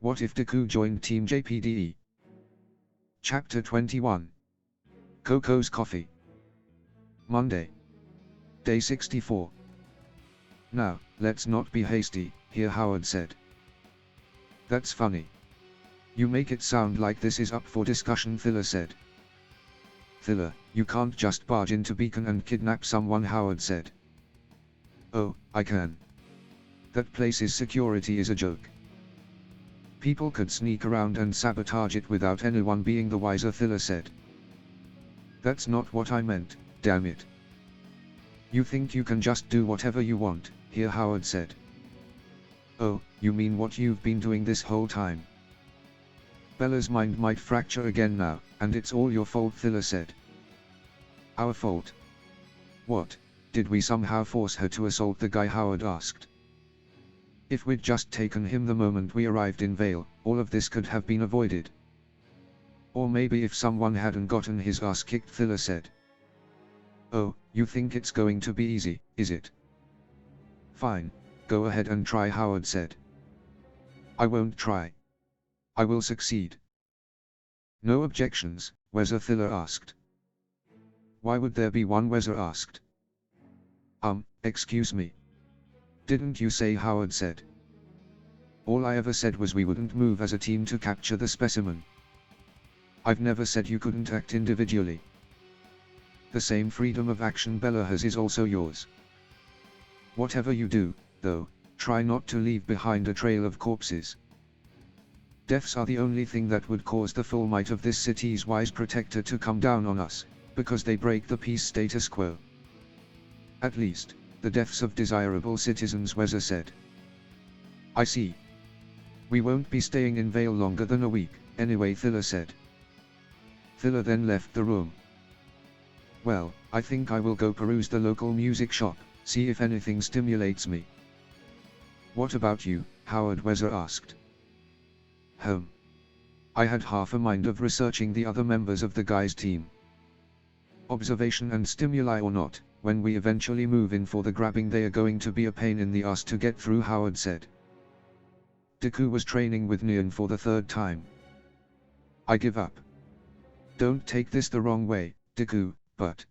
What if Deku joined Team JPDE? Chapter 21. Coco's Coffee. Monday. Day 64. Now, let's not be hasty, here Howard said. That's funny. You make it sound like this is up for discussion, Pyrrha said. Pyrrha, you can't just barge into Beacon and kidnap someone, Howard said. Oh, I can. That place's security is a joke. People could sneak around and sabotage it without anyone being the wiser, Pyrrha said. That's not what I meant, damn it. You think you can just do whatever you want, here Howard said. Oh, you mean what you've been doing this whole time? Bella's mind might fracture again now, and it's all your fault, Pyrrha said. Our fault? What, did we somehow force her to assault the guy, Howard asked. If we'd just taken him the moment we arrived in Vale, all of this could have been avoided. Or maybe if someone hadn't gotten his ass kicked, Pyrrha said. Oh, you think it's going to be easy, is it? Fine, go ahead and try, Howard said. I won't try. I will succeed. No objections, Weather, Pyrrha asked. Why would there be one, Weather asked. Excuse me. Didn't you say, Howard said. All I ever said was we wouldn't move as a team to capture the specimen. I've never said you couldn't act individually. The same freedom of action Bella has is also yours. Whatever you do, though, try not to leave behind a trail of corpses. Deaths are the only thing that would cause the full might of this city's wise protector to come down on us, because they break the peace status quo. At least, the deaths of desirable citizens, Weather said. I see. We won't be staying in Vale longer than a week, anyway, Pyrrha said. Pyrrha then left the room. Well, I think I will go peruse the local music shop, see if anything stimulates me. What about you, Howard, Weather asked. I had half a mind of researching the other members of the guy's team. Observation and stimuli or not, when we eventually move in for the grabbing they are going to be a pain in the ass to get through, Howard said. Deku was training with Neon for the third time. I give up. Don't take this the wrong way, Deku, but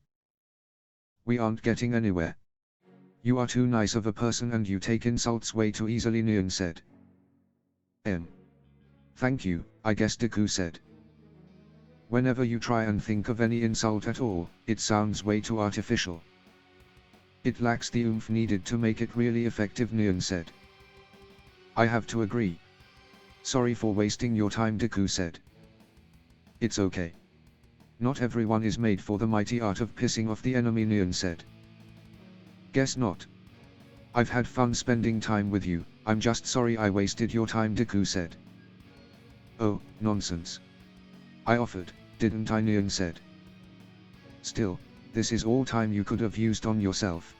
we aren't getting anywhere. You are too nice of a person and you take insults way too easily, Neon said. Thank you, I guess, Deku said. Whenever you try and think of any insult at all, it sounds way too artificial. It lacks the oomph needed to make it really effective, Neon said. I have to agree. Sorry for wasting your time, Deku said. It's okay. Not everyone is made for the mighty art of pissing off the enemy, Neon said. Guess not. I've had fun spending time with you, I'm just sorry I wasted your time, Deku said. Oh, nonsense. I offered, didn't I, Neon said. Still, this is all time you could have used on yourself.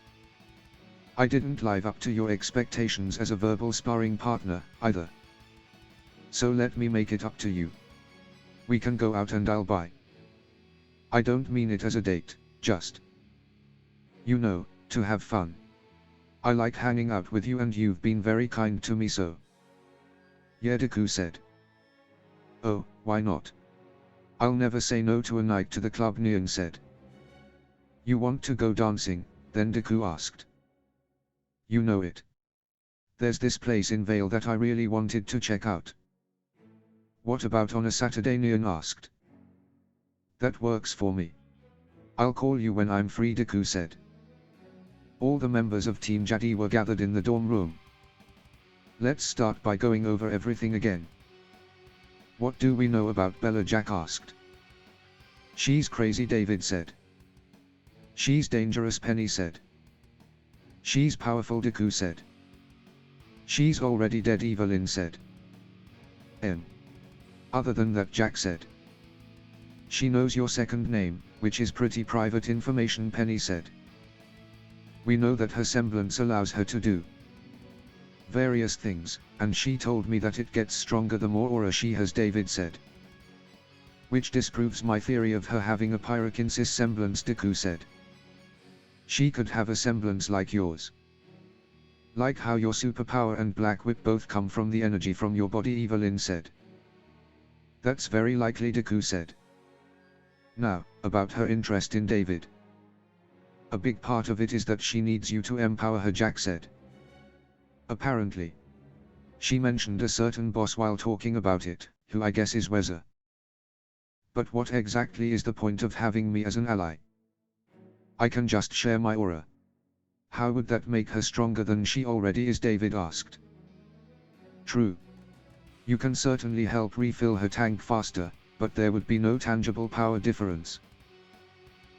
I didn't live up to your expectations as a verbal sparring partner, either. So let me make it up to you. We can go out and I'll buy. I don't mean it as a date, just, you know, to have fun. I like hanging out with you and you've been very kind to me, so. Yeah, Deku said. Oh, why not? I'll never say no to a night to the club, Neon said. You want to go dancing, then, Deku asked. You know it. There's this place in Vale that I really wanted to check out. What about on a Saturday, Neon asked. That works for me. I'll call you when I'm free, Deku said. All the members of Team JPDE were gathered in the dorm room. Let's start by going over everything again. What do we know about Bella, Jack asked. She's crazy, David said. She's dangerous, Penny said. She's powerful, Deku said. She's already dead, Evelyn said. Other than that, Jack said. She knows your second name, which is pretty private information, Penny said. We know that her semblance allows her to do various things, and she told me that it gets stronger the more aura she has, David said. Which disproves my theory of her having a pyrokinesis semblance, Deku said. She could have a semblance like yours. Like how your superpower and Black Whip both come from the energy from your body, Evelyn said. That's very likely, Deku said. Now, about her interest in David. A big part of it is that she needs you to empower her, Jack said. Apparently. She mentioned a certain boss while talking about it, who I guess is Weather. But what exactly is the point of having me as an ally? I can just share my aura. How would that make her stronger than she already is, David asked. True. You can certainly help refill her tank faster, but there would be no tangible power difference.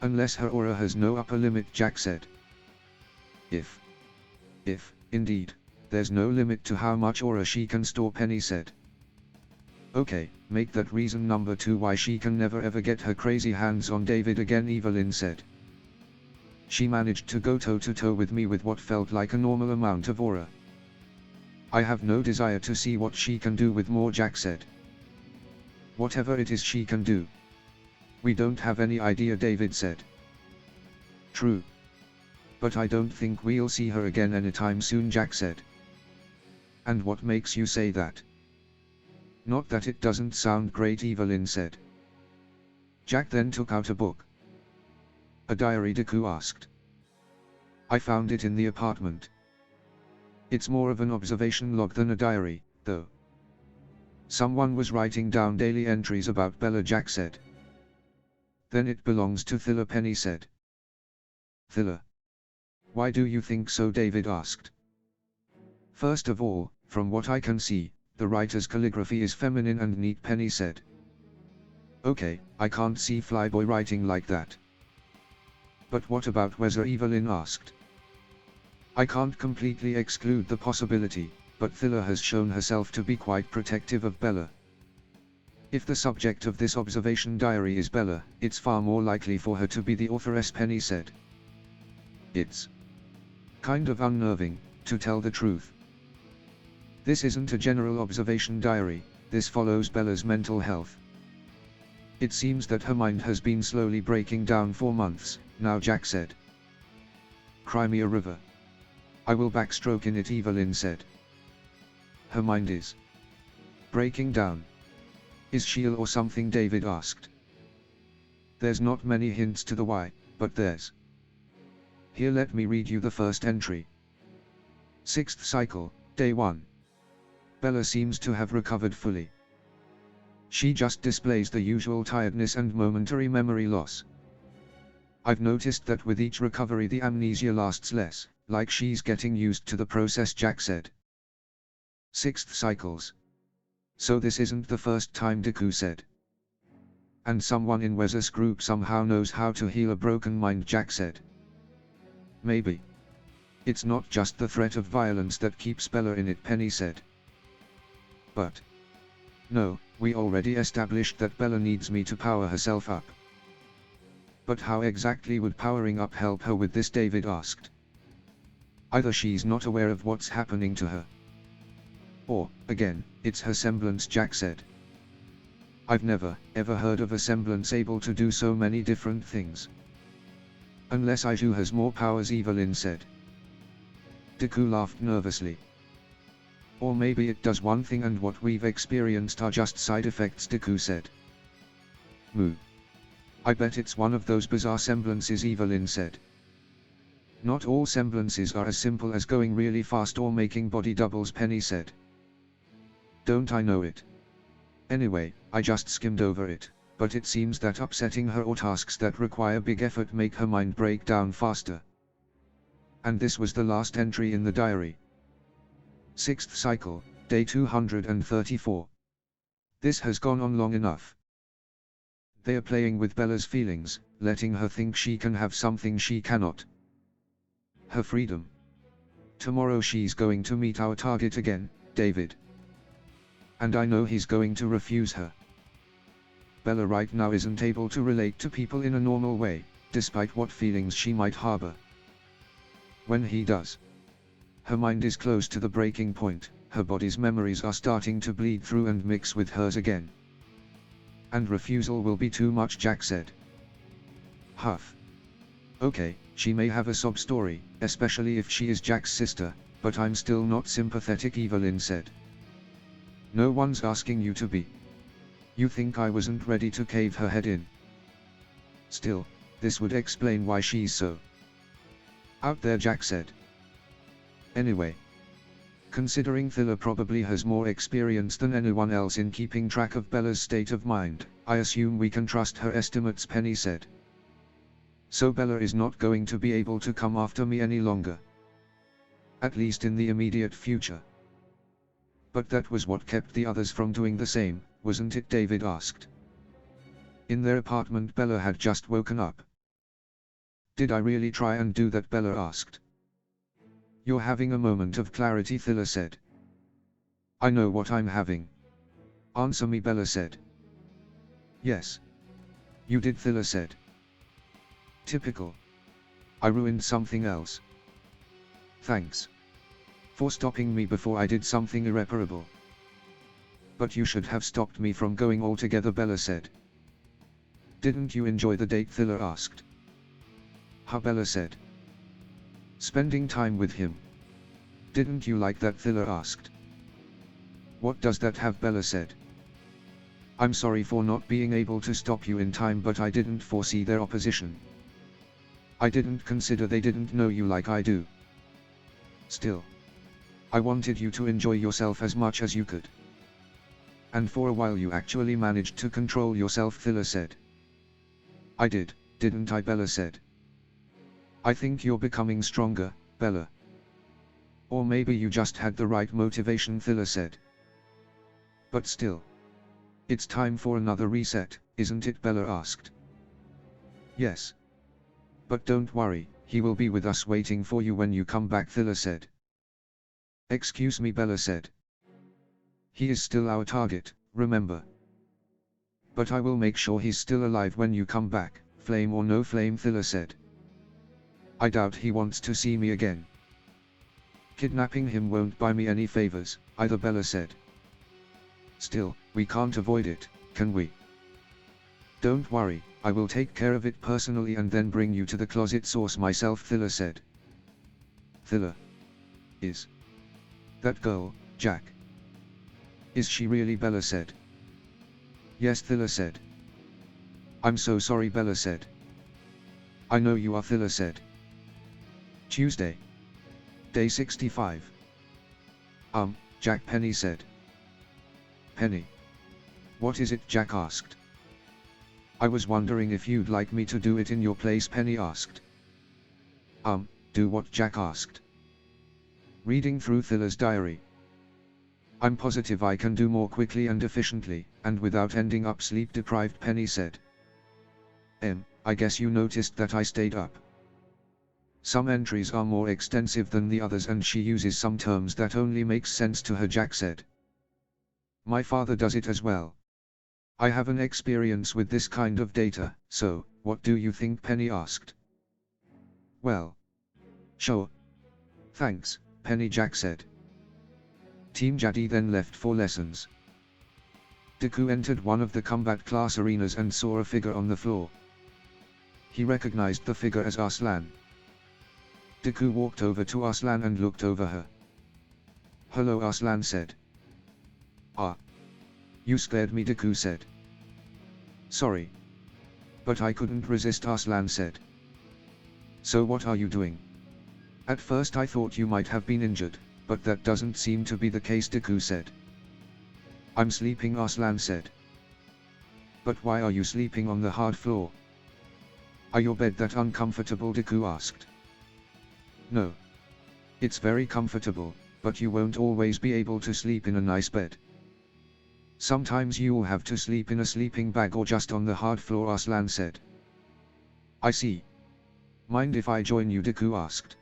Unless her aura has no upper limit, Jack said. If, indeed, there's no limit to how much aura she can store, Penny said. Okay, make that reason number 2 why she can never ever get her crazy hands on David again, Evelyn said. She managed to go toe-to-toe with me with what felt like a normal amount of aura. I have no desire to see what she can do with more, Jack said. Whatever it is she can do. We don't have any idea, David said. True. But I don't think we'll see her again anytime soon, Jack said. And what makes you say that? Not that it doesn't sound great, Evelyn said. Jack then took out a book. A diary, Deku asked. I found it in the apartment. It's more of an observation log than a diary, though. Someone was writing down daily entries about Bella, Jack said. Then it belongs to Thriller, Penny said. Thriller? Why do you think so, David asked. First of all, from what I can see, the writer's calligraphy is feminine and neat, Penny said. Okay, I can't see Flyboy writing like that. But what about Weather, Evelyn asked. I can't completely exclude the possibility, but Thriller has shown herself to be quite protective of Bella. If the subject of this observation diary is Bella, it's far more likely for her to be the authoress, Penny said. It's kind of unnerving, to tell the truth. This isn't a general observation diary, this follows Bella's mental health. It seems that her mind has been slowly breaking down for months, now, Jack said. Cry me a river. I will backstroke in it, Evelyn said. Her mind is breaking down. Is she ill or something, David asked. There's not many hints to the why, but there's. Here, let me read you the first entry. 6th cycle, day 1. Bella seems to have recovered fully. She just displays the usual tiredness and momentary memory loss. I've noticed that with each recovery the amnesia lasts less, like she's getting used to the process, Jack said. 6th cycles. So this isn't the first time, Deku said. And someone in Weather's group somehow knows how to heal a broken mind, Jack said. Maybe. It's not just the threat of violence that keeps Bella in it, Penny said. But. No, we already established that Bella needs me to power herself up. But how exactly would powering up help her with this, David asked. Either she's not aware of what's happening to her. Or, again, it's her semblance, Jack said. I've never, ever heard of a semblance able to do so many different things. Unless Aiju has more powers, Evelyn said. Deku laughed nervously. Or maybe it does one thing and what we've experienced are just side effects, Deku said. Moo. I bet it's one of those bizarre semblances, Evelyn said. Not all semblances are as simple as going really fast or making body doubles, Penny said. Don't I know it? Anyway, I just skimmed over it, but it seems that upsetting her or tasks that require big effort make her mind break down faster. And this was the last entry in the diary. 6th cycle, day 234. This has gone on long enough. They are playing with Bella's feelings, letting her think she can have something she cannot. Her freedom. Tomorrow she's going to meet our target again, David. And I know he's going to refuse her. Bella right now isn't able to relate to people in a normal way, despite what feelings she might harbor. When he does, her mind is close to the breaking point, her body's memories are starting to bleed through and mix with hers again. And refusal will be too much, Jack said. Huff. Okay, she may have a sob story, especially if she is Jack's sister, but I'm still not sympathetic, Evelyn said. No one's asking you to be. You think I wasn't ready to cave her head in? Still, this would explain why she's so out there, Jack said. Anyway, considering Pyrrha probably has more experience than anyone else in keeping track of Bella's state of mind, I assume we can trust her estimates, Penny said. So Bella is not going to be able to come after me any longer. At least in the immediate future. But that was what kept the others from doing the same, wasn't it? David asked. In their apartment, Bella had just woken up. Did I really try and do that? Bella asked. You're having a moment of clarity, Pyrrha said. I know what I'm having. Answer me, Bella said. Yes. You did, Pyrrha said. Typical. I ruined something else. Thanks. For stopping me before I did something irreparable. But you should have stopped me from going altogether, Bella said. Didn't you enjoy the date? Pyrrha asked. How? Bella said. Spending time with him. Didn't you like that? Pyrrha asked. What does that have? Bella said. I'm sorry for not being able to stop you in time, but I didn't foresee their opposition. I didn't consider they didn't know you like I do. Still. I wanted you to enjoy yourself as much as you could. And for a while you actually managed to control yourself, Pyrrha said. I did, didn't I? Bella said. I think you're becoming stronger, Bella. Or maybe you just had the right motivation, Pyrrha said. But still. It's time for another reset, isn't it? Bella asked. Yes. But don't worry, he will be with us waiting for you when you come back, Pyrrha said. Excuse me, Bella said. He is still our target, remember. But I will make sure he's still alive when you come back, flame or no flame, Pyrrha said. I doubt he wants to see me again. Kidnapping him won't buy me any favors, either, Bella said. Still, we can't avoid it, can we? Don't worry, I will take care of it personally and then bring you to the closet source myself, Pyrrha said. Pyrrha. Is that girl, Jack? Is she really? Bella said. Yes, Pyrrha said. I'm so sorry, Bella said. I know you are, Pyrrha said. Tuesday. Day 65. Jack, Penny said. Penny. What is it? Jack asked. I was wondering if you'd like me to do it in your place, Penny asked. Do what? Jack asked. Reading through Pyrrha's diary. I'm positive I can do more quickly and efficiently, and without ending up sleep-deprived, Penny said. I guess you noticed that I stayed up. Some entries are more extensive than the others and she uses some terms that only makes sense to her, Jack said. My father does it as well. I have an experience with this kind of data, so, what do you think? Penny asked. Well. Sure. Thanks, Penny, Jack said. Team Jade then left for lessons. Deku entered one of the combat class arenas and saw a figure on the floor. He recognized the figure as Arslan. Deku walked over to Arslan and looked over her. Hello, Arslan said. Ah. You scared me, Deku said. Sorry. But I couldn't resist, Arslan said. So what are you doing? At first I thought you might have been injured, but that doesn't seem to be the case, Deku said. I'm sleeping, Arslan said. But why are you sleeping on the hard floor? Are your bed that uncomfortable? Deku asked. No. It's very comfortable, but you won't always be able to sleep in a nice bed. Sometimes you'll have to sleep in a sleeping bag or just on the hard floor, Arslan said. I see. Mind if I join you? Deku asked.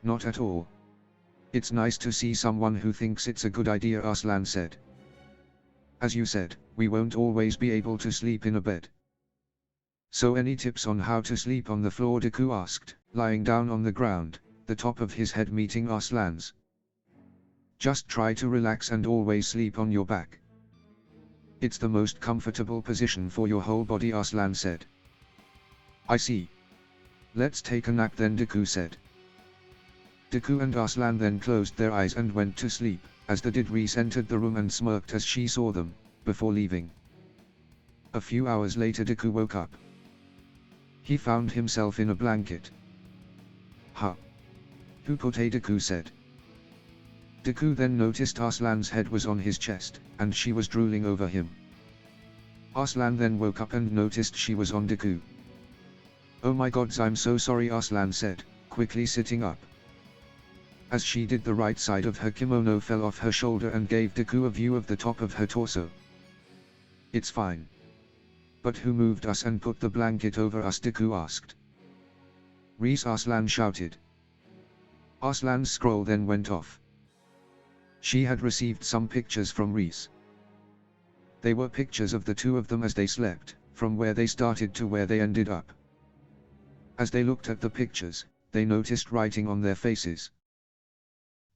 Not at all. It's nice to see someone who thinks it's a good idea, Arslan said. As you said, we won't always be able to sleep in a bed. So any tips on how to sleep on the floor? Deku asked, lying down on the ground, the top of his head meeting Arslan's. Just try to relax and always sleep on your back. It's the most comfortable position for your whole body, Arslan said. I see. Let's take a nap then, Deku said. Deku and Arslan then closed their eyes and went to sleep, as the did Reese entered the room and smirked as she saw them, before leaving. A few hours later Deku woke up. He found himself in a blanket. "Huh? Who put a?" Deku said. Deku then noticed Arslan's head was on his chest, and she was drooling over him. Arslan then woke up and noticed she was on Deku. "Oh my gods, I'm so sorry," Arslan said, quickly sitting up. As she did, the right side of her kimono fell off her shoulder and gave Deku a view of the top of her torso. "It's fine. But who moved us and put the blanket over us?" Deku asked. "Reese," Arslan shouted. Arslan's scroll then went off. She had received some pictures from Reese. They were pictures of the two of them as they slept, from where they started to where they ended up. As they looked at the pictures, they noticed writing on their faces.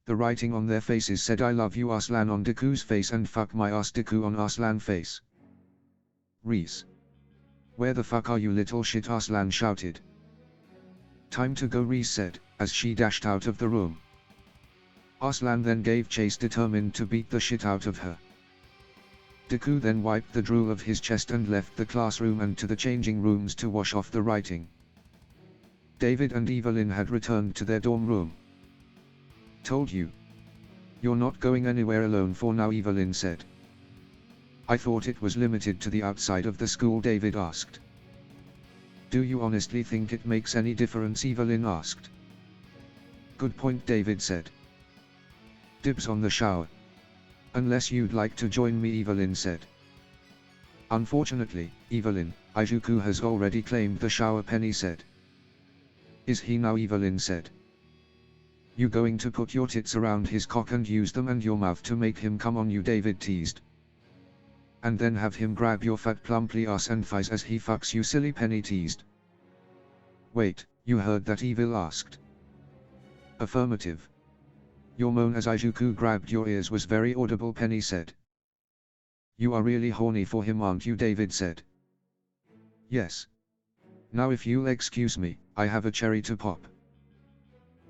The writing on their faces said, "I love you Arslan" on Deku's face and "Fuck my ass Deku" on Arslan's face. "Reese. Where the fuck are you, little shit?" Arslan shouted. "Time to go," Reese said, as she dashed out of the room. Arslan then gave chase, determined to beat the shit out of her. Deku then wiped the drool of his chest and left the classroom and to the changing rooms to wash off the writing. David and Evelyn had returned to their dorm room. "Told you. You're not going anywhere alone for now," Evelyn said. "I thought it was limited to the outside of the school," David asked. "Do you honestly think it makes any difference?" Evelyn asked. "Good point," David said. "Dibs on the shower. Unless you'd like to join me," Evelyn said. "Unfortunately, Evelyn, Ijuku has already claimed the shower," Penny said. "Is he now?" Evelyn said. "You going to put your tits around his cock and use them and your mouth to make him come on you?" David teased. "And then have him grab your fat plumply ass and thighs as he fucks you?" Silly Penny teased. "Wait, you heard that?" Evil asked. "Affirmative. Your moan as Ijuku grabbed your ears was very audible," Penny said. "You are really horny for him, aren't you?" David said. "Yes. Now if you'll excuse me, I have a cherry to pop.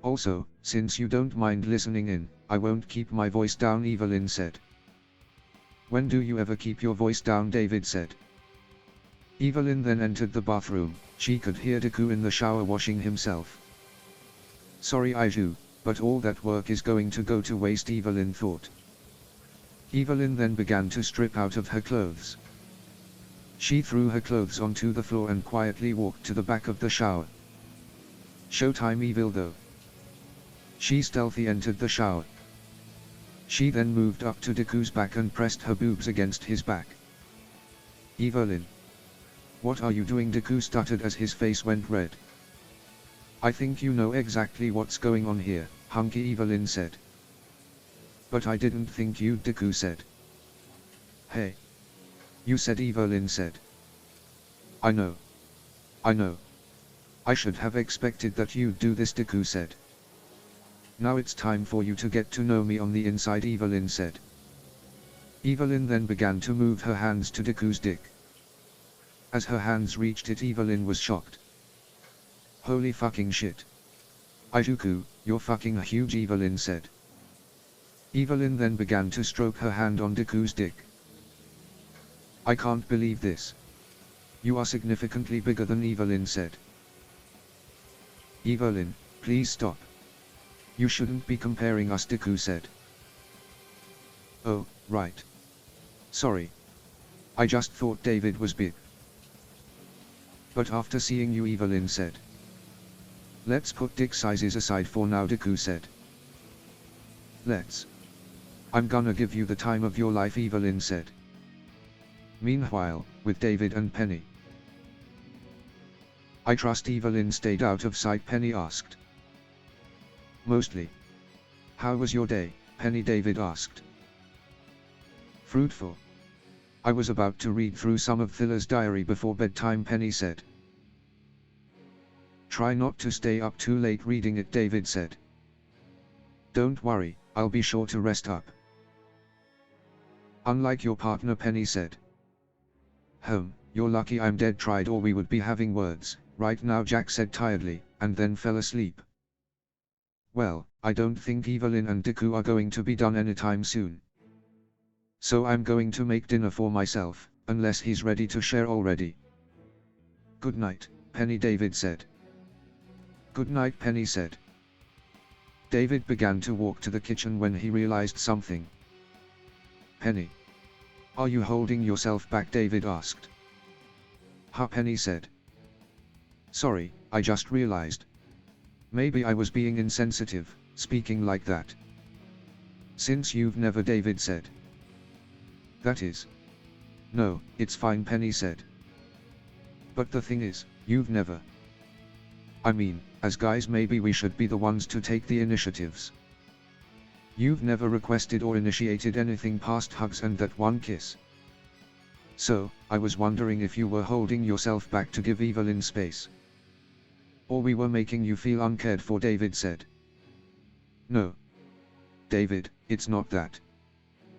Also, since you don't mind listening in, I won't keep my voice down," Evelyn said. "When do you ever keep your voice down?" David said. Evelyn then entered the bathroom. She could hear Deku in the shower washing himself. "Sorry Iju, but all that work is going to go to waste," Evelyn thought. Evelyn then began to strip out of her clothes. She threw her clothes onto the floor and quietly walked to the back of the shower. Showtime Evil though. She stealthily entered the shower. She then moved up to Deku's back and pressed her boobs against his back. "Evelyn. What are you doing?" Deku stuttered as his face went red. "I think you know exactly what's going on here, hunky," Evelyn said. "But I didn't think you'd," Deku said. "Hey. You said," Evelyn said. I know. I should have expected that you'd do this," Deku said. "Now it's time for you to get to know me on the inside," Evelyn said. Evelyn then began to move her hands to Deku's dick. As her hands reached it, Evelyn was shocked. "Holy fucking shit. Ijuku, you're fucking huge," Evelyn said. Evelyn then began to stroke her hand on Deku's dick. "I can't believe this. You are significantly bigger than," Evelyn said. "Evelyn, please stop. You shouldn't be comparing us," Deku said. "Oh, right. Sorry. I just thought David was big. But after seeing you," Evelyn said. "Let's put dick sizes aside for now," Deku said. "Let's. I'm gonna give you the time of your life," Evelyn said. Meanwhile, with David and Penny. "I trust Evelyn stayed out of sight?" Penny asked. "Mostly. How was your day, Penny?" David asked. "Fruitful. I was about to read through some of Thilla's diary before bedtime," Penny said. "Try not to stay up too late reading it," David said. "Don't worry, I'll be sure to rest up." "Unlike your partner," Penny said. You're lucky I'm dead tried or we would be having words, right now," Jack said tiredly, and then fell asleep. Well, I don't think Evelyn and Deku are going to be done anytime soon. So I'm going to make dinner for myself, unless he's ready to share already. Good night, Penny, David said. Good night, Penny said. David began to walk to the kitchen when he realized something. Penny. Are you holding yourself back? David asked. Ha, Penny said. Sorry, I just realized. Maybe I was being insensitive, speaking like that. Since you've never, David said. That is. No, it's fine, Penny said. But the thing is, you've never. I mean, as guys maybe we should be the ones to take the initiatives. You've never requested or initiated anything past hugs and that one kiss. So, I was wondering if you were holding yourself back to give Evelyn space. Or we were making you feel uncared for, David said. No. David, it's not that.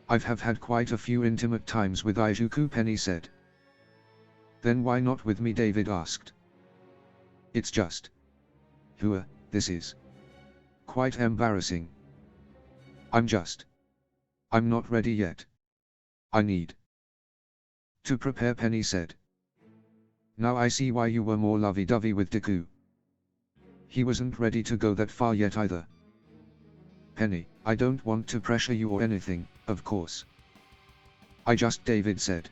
I've had quite a few intimate times with Izuku, Penny said. Then why not with me? David asked. It's just. This is. Quite embarrassing. I'm not ready yet. I need to prepare, Penny said. Now I see why you were more lovey-dovey with Deku. He wasn't ready to go that far yet either. Penny, I don't want to pressure you or anything, of course. I just, David said.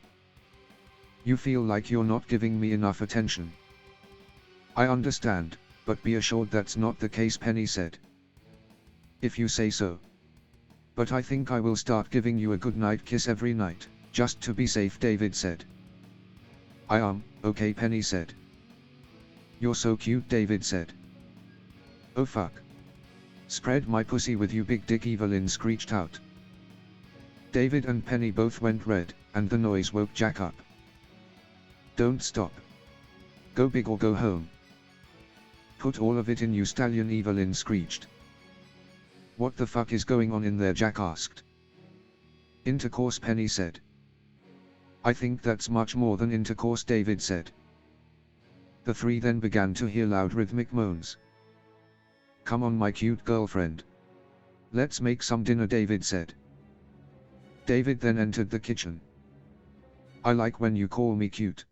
You feel like you're not giving me enough attention. I understand, but be assured that's not the case, Penny said. If you say so. But I think I will start giving you a goodnight kiss every night, just to be safe, David said. Okay, Penny said. You're so cute, David said. Oh fuck. Spread my pussy with you big dick, Evelyn screeched out. David and Penny both went red, and the noise woke Jack up. Don't stop. Go big or go home. Put all of it in you, stallion, Evelyn screeched. What the fuck is going on in there? Jack asked. Intercourse, Penny said. I think that's much more than intercourse, David said. The three then began to hear loud rhythmic moans. Come on, my cute girlfriend. Let's make some dinner, David said. David then entered the kitchen. I like when you call me cute.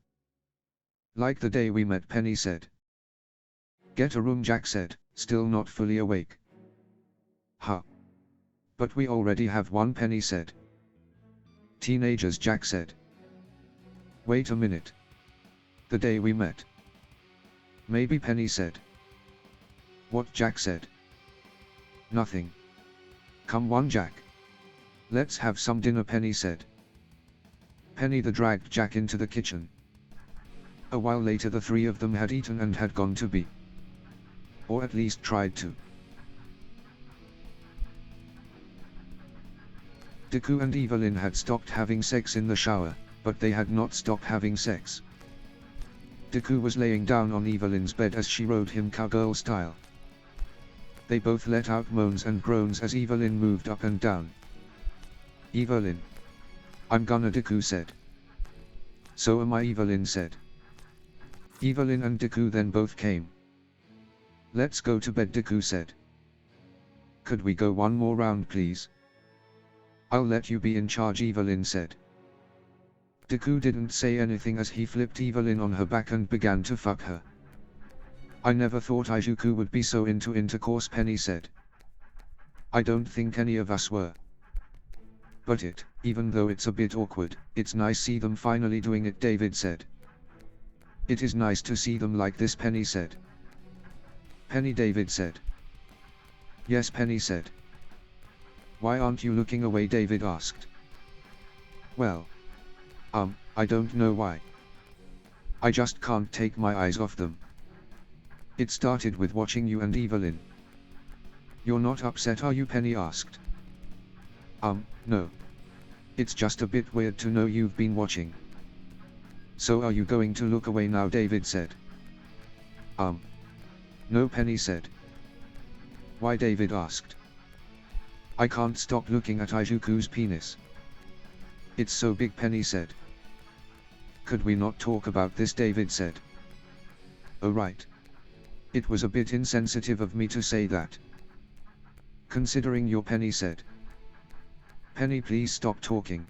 Like the day we met, Penny said. Get a room, Jack said, still not fully awake. Huh. But we already have one, Penny said. Teenagers, Jack said. Wait a minute. The day we met. Maybe, Penny said. What? Jack said. Nothing. Come on, Jack. Let's have some dinner, Penny said. Penny then dragged Jack into the kitchen. A while later the three of them had eaten and had gone to bed. Or at least tried to. Deku and Evelyn had stopped having sex in the shower, but they had not stopped having sex. Deku was laying down on Evelyn's bed as she rode him cowgirl style. They both let out moans and groans as Evelyn moved up and down. Evelyn. I'm gonna, Deku said. So am I, Evelyn said. Evelyn and Deku then both came. Let's go to bed, Deku said. Could we go one more round, please? I'll let you be in charge, Evelyn said. Deku didn't say anything as he flipped Evelyn on her back and began to fuck her. I never thought Izuku would be so into intercourse, Penny said. I don't think any of us were. But even though it's a bit awkward, it's nice see them finally doing it, David said. It is nice to see them like this, Penny said. Penny, David said. Yes, Penny said. Why aren't you looking away, David asked. Well. I don't know why. I just can't take my eyes off them. It started with watching you and Evelyn. You're not upset, are you? Penny asked. No. It's just a bit weird to know you've been watching. So are you going to look away now? David said. No, Penny said. Why? David asked. I can't stop looking at Izuku's penis. It's so big, Penny said. Could we not talk about this? David said. Oh right. It was a bit insensitive of me to say that. Considering your Penny said. Penny, please stop talking.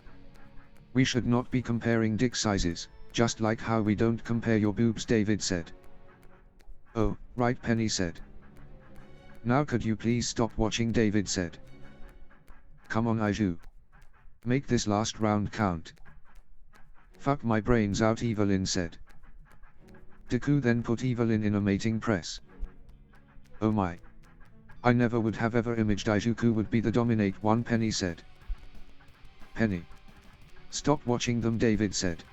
We should not be comparing dick sizes, just like how we don't compare your boobs, David said. Oh, right, Penny said. Now could you please stop watching, David said. Come on, Aiju. Make this last round count. Fuck my brains out, Evelyn said. Deku then put Evelyn in a mating press. Oh my. I never would have ever imagined Aijuku would be the dominate one, Penny said. Penny. Stop watching them, David said.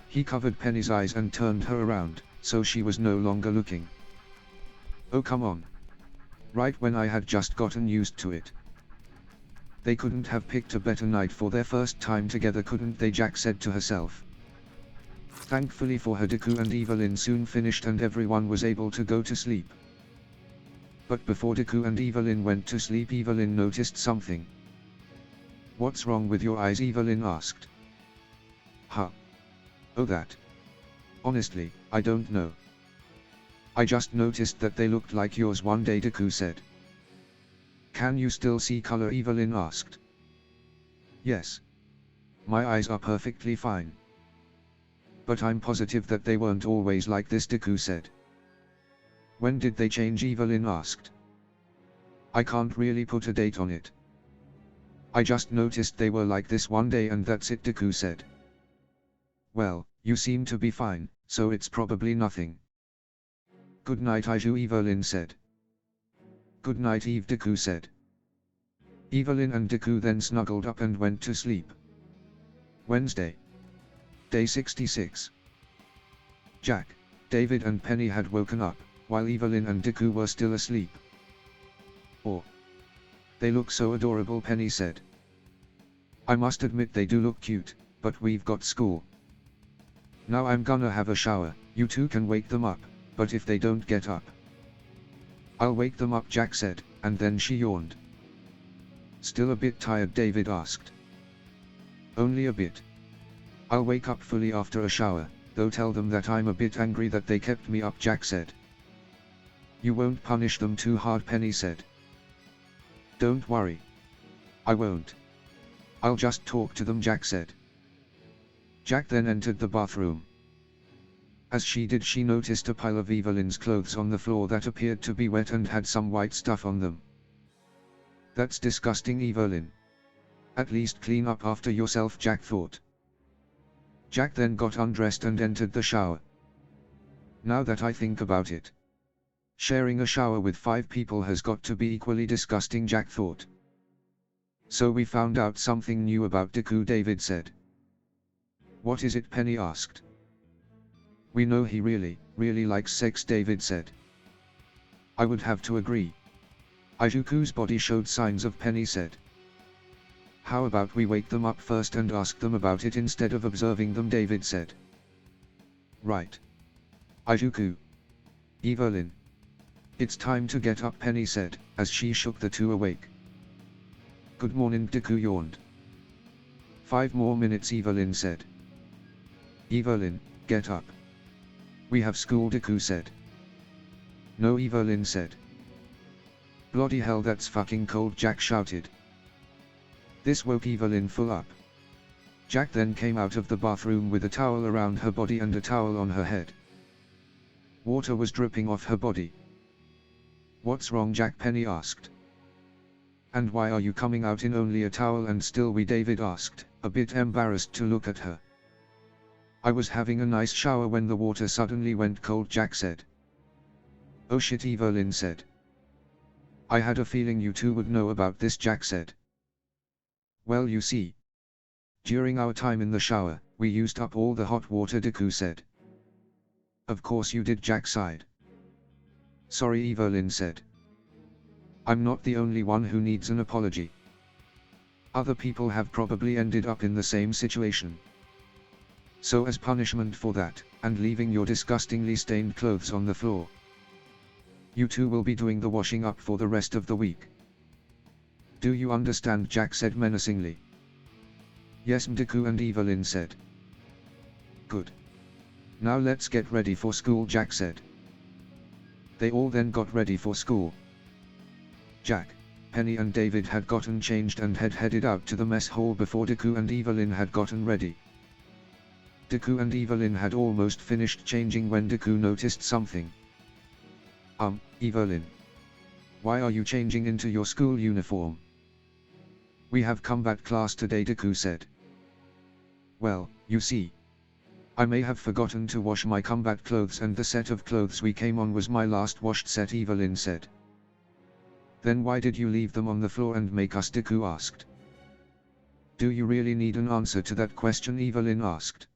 He covered Penny's eyes and turned her around, so she was no longer looking. Oh come on. Right when I had just gotten used to it. They couldn't have picked a better night for their first time together, couldn't they, Jack said to herself. Thankfully for her, Deku and Evelyn soon finished and everyone was able to go to sleep. But before Deku and Evelyn went to sleep, Evelyn noticed something. What's wrong with your eyes, Evelyn asked. Huh? Oh that. Honestly, I don't know. I just noticed that they looked like yours one day, Deku said. Can you still see color, Evelyn asked. Yes. My eyes are perfectly fine. But I'm positive that they weren't always like this, Deku said. When did they change, Evelyn asked. I can't really put a date on it. I just noticed they were like this one day and that's it, Deku said. Well, you seem to be fine, so it's probably nothing. Good night, Aiju, Evelyn said. Good night, Eve, Deku said. Evelyn and Deku then snuggled up and went to sleep. Wednesday. Day 66. Jack, David and Penny had woken up, while Evelyn and Deku were still asleep. Oh. They look so adorable, Penny said. I must admit they do look cute, but we've got school. Now I'm gonna have a shower, you two can wake them up, but if they don't get up. I'll wake them up, Jack said, and then she yawned. Still a bit tired, David asked. Only a bit. I'll wake up fully after a shower, though tell them that I'm a bit angry that they kept me up, Jack said. You won't punish them too hard, Penny said. Don't worry. I won't. I'll just talk to them, Jack said. Jack then entered the bathroom. As she did, she noticed a pile of Evelyn's clothes on the floor that appeared to be wet and had some white stuff on them. That's disgusting, Evelyn. At least clean up after yourself, Jack thought. Jack then got undressed and entered the shower. Now that I think about it, sharing a shower with 5 people has got to be equally disgusting, Jack thought. So we found out something new about Deku, David said. What is it, Penny asked. We know he really, really likes sex, David said. I would have to agree. Aijuku's body showed signs of, Penny said. How about we wake them up first and ask them about it instead of observing them, David said. Right. Aijuku. Evelyn. It's time to get up, Penny said, as she shook the two awake. Good morning, Deku yawned. 5 more minutes, Evelyn said. Evelyn, get up. We have school, Deku said. No, Evelyn said. Bloody hell, that's fucking cold, Jack shouted. This woke Evelyn full up. Jack then came out of the bathroom with a towel around her body and a towel on her head. Water was dripping off her body. What's wrong, Jack? Penny asked. And why are you coming out in only a towel and still wee? David asked, a bit embarrassed to look at her. I was having a nice shower when the water suddenly went cold, Jack said. Oh shit, Evelyn said. I had a feeling you two would know about this, Jack said. Well, you see. During our time in the shower, we used up all the hot water, Deku said. Of course you did, Jack sighed. Sorry, Evelyn said. I'm not the only one who needs an apology. Other people have probably ended up in the same situation. So as punishment for that, and leaving your disgustingly stained clothes on the floor, you two will be doing the washing up for the rest of the week. Do you understand? Jack said menacingly. Yes, Deku and Evelyn said. Good. Now let's get ready for school, Jack said. They all then got ready for school. Jack, Penny and David had gotten changed and had headed out to the mess hall before Deku and Evelyn had gotten ready. Deku and Evelyn had almost finished changing when Deku noticed something. Evelyn. Why are you changing into your school uniform? We have combat class today, Deku said. Well, you see. I may have forgotten to wash my combat clothes and the set of clothes we came on was my last washed set, Evelyn said. Then why did you leave them on the floor and make us? Deku asked. Do you really need an answer to that question? Evelyn asked.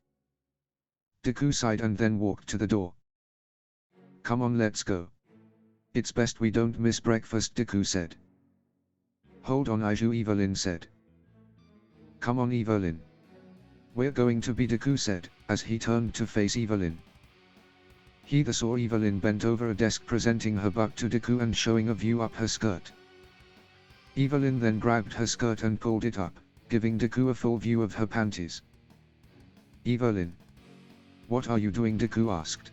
Deku sighed and then walked to the door. Come on, let's go. It's best we don't miss breakfast, Deku said. Hold on, Aiju, Evelyn said. Come on, Evelyn. We're going to be, Deku said, as he turned to face Evelyn. He saw Evelyn bent over a desk presenting her butt to Deku and showing a view up her skirt. Evelyn then grabbed her skirt and pulled it up, giving Deku a full view of her panties. Evelyn. What are you doing? Deku asked.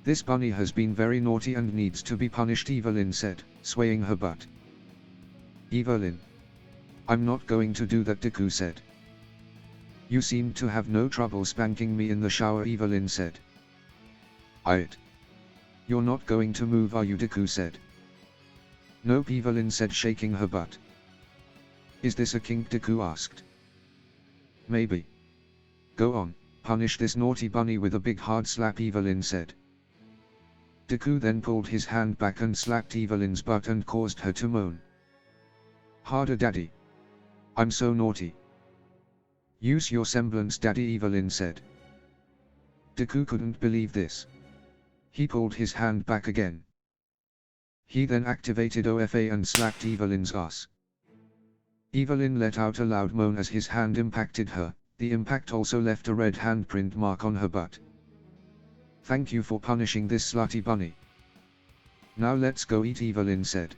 This bunny has been very naughty and needs to be punished, Evelyn said, swaying her butt. Evelyn. I'm not going to do that, Deku said. You seemed to have no trouble spanking me in the shower, Evelyn said. You're not going to move, are you? Deku said. Nope, Evelyn said, shaking her butt. Is this a kink? Deku asked. Maybe. Go on, punish this naughty bunny with a big hard slap, Evelyn said. Deku then pulled his hand back and slapped Evelyn's butt and caused her to moan. Harder, Daddy. I'm so naughty. Use your semblance, Daddy, Evelyn said. Deku couldn't believe this. He pulled his hand back again. He then activated OFA and slapped Evelyn's ass. Evelyn let out a loud moan as his hand impacted her. The impact also left a red handprint mark on her butt. Thank you for punishing this slutty bunny. Now let's go eat, Evelyn said.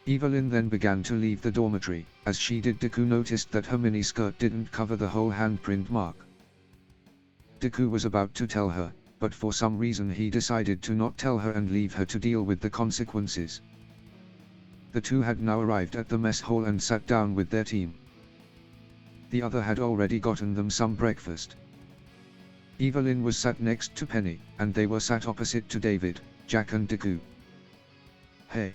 Evelyn then began to leave the dormitory. As she did, Deku noticed that her miniskirt didn't cover the whole handprint mark. Deku was about to tell her, but for some reason he decided to not tell her and leave her to deal with the consequences. The two had now arrived at the mess hall and sat down with their team. The other had already gotten them some breakfast. Evelyn was sat next to Penny, and they were sat opposite to David, Jack and Deku. Hey.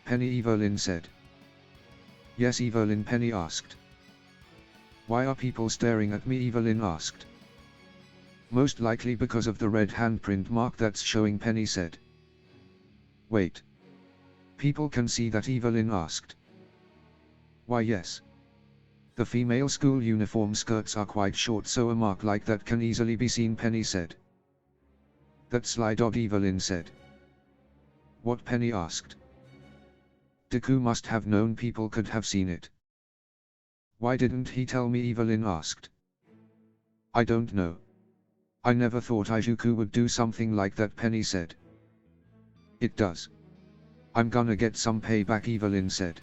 Penny, Evelyn said. Yes, Evelyn, Penny asked. Why are people staring at me? Evelyn asked. Most likely because of the red handprint mark that's showing, Penny said. Wait. People can see that? Evelyn asked. Why, yes. The female school uniform skirts are quite short, so a mark like that can easily be seen, Penny said. That's sly, Evelyn said. What? Penny asked. Deku must have known people could have seen it. Why didn't he tell me? Evelyn asked. I don't know. I never thought Ijuku would do something like that, Penny said. It does. I'm gonna get some payback, Evelyn said.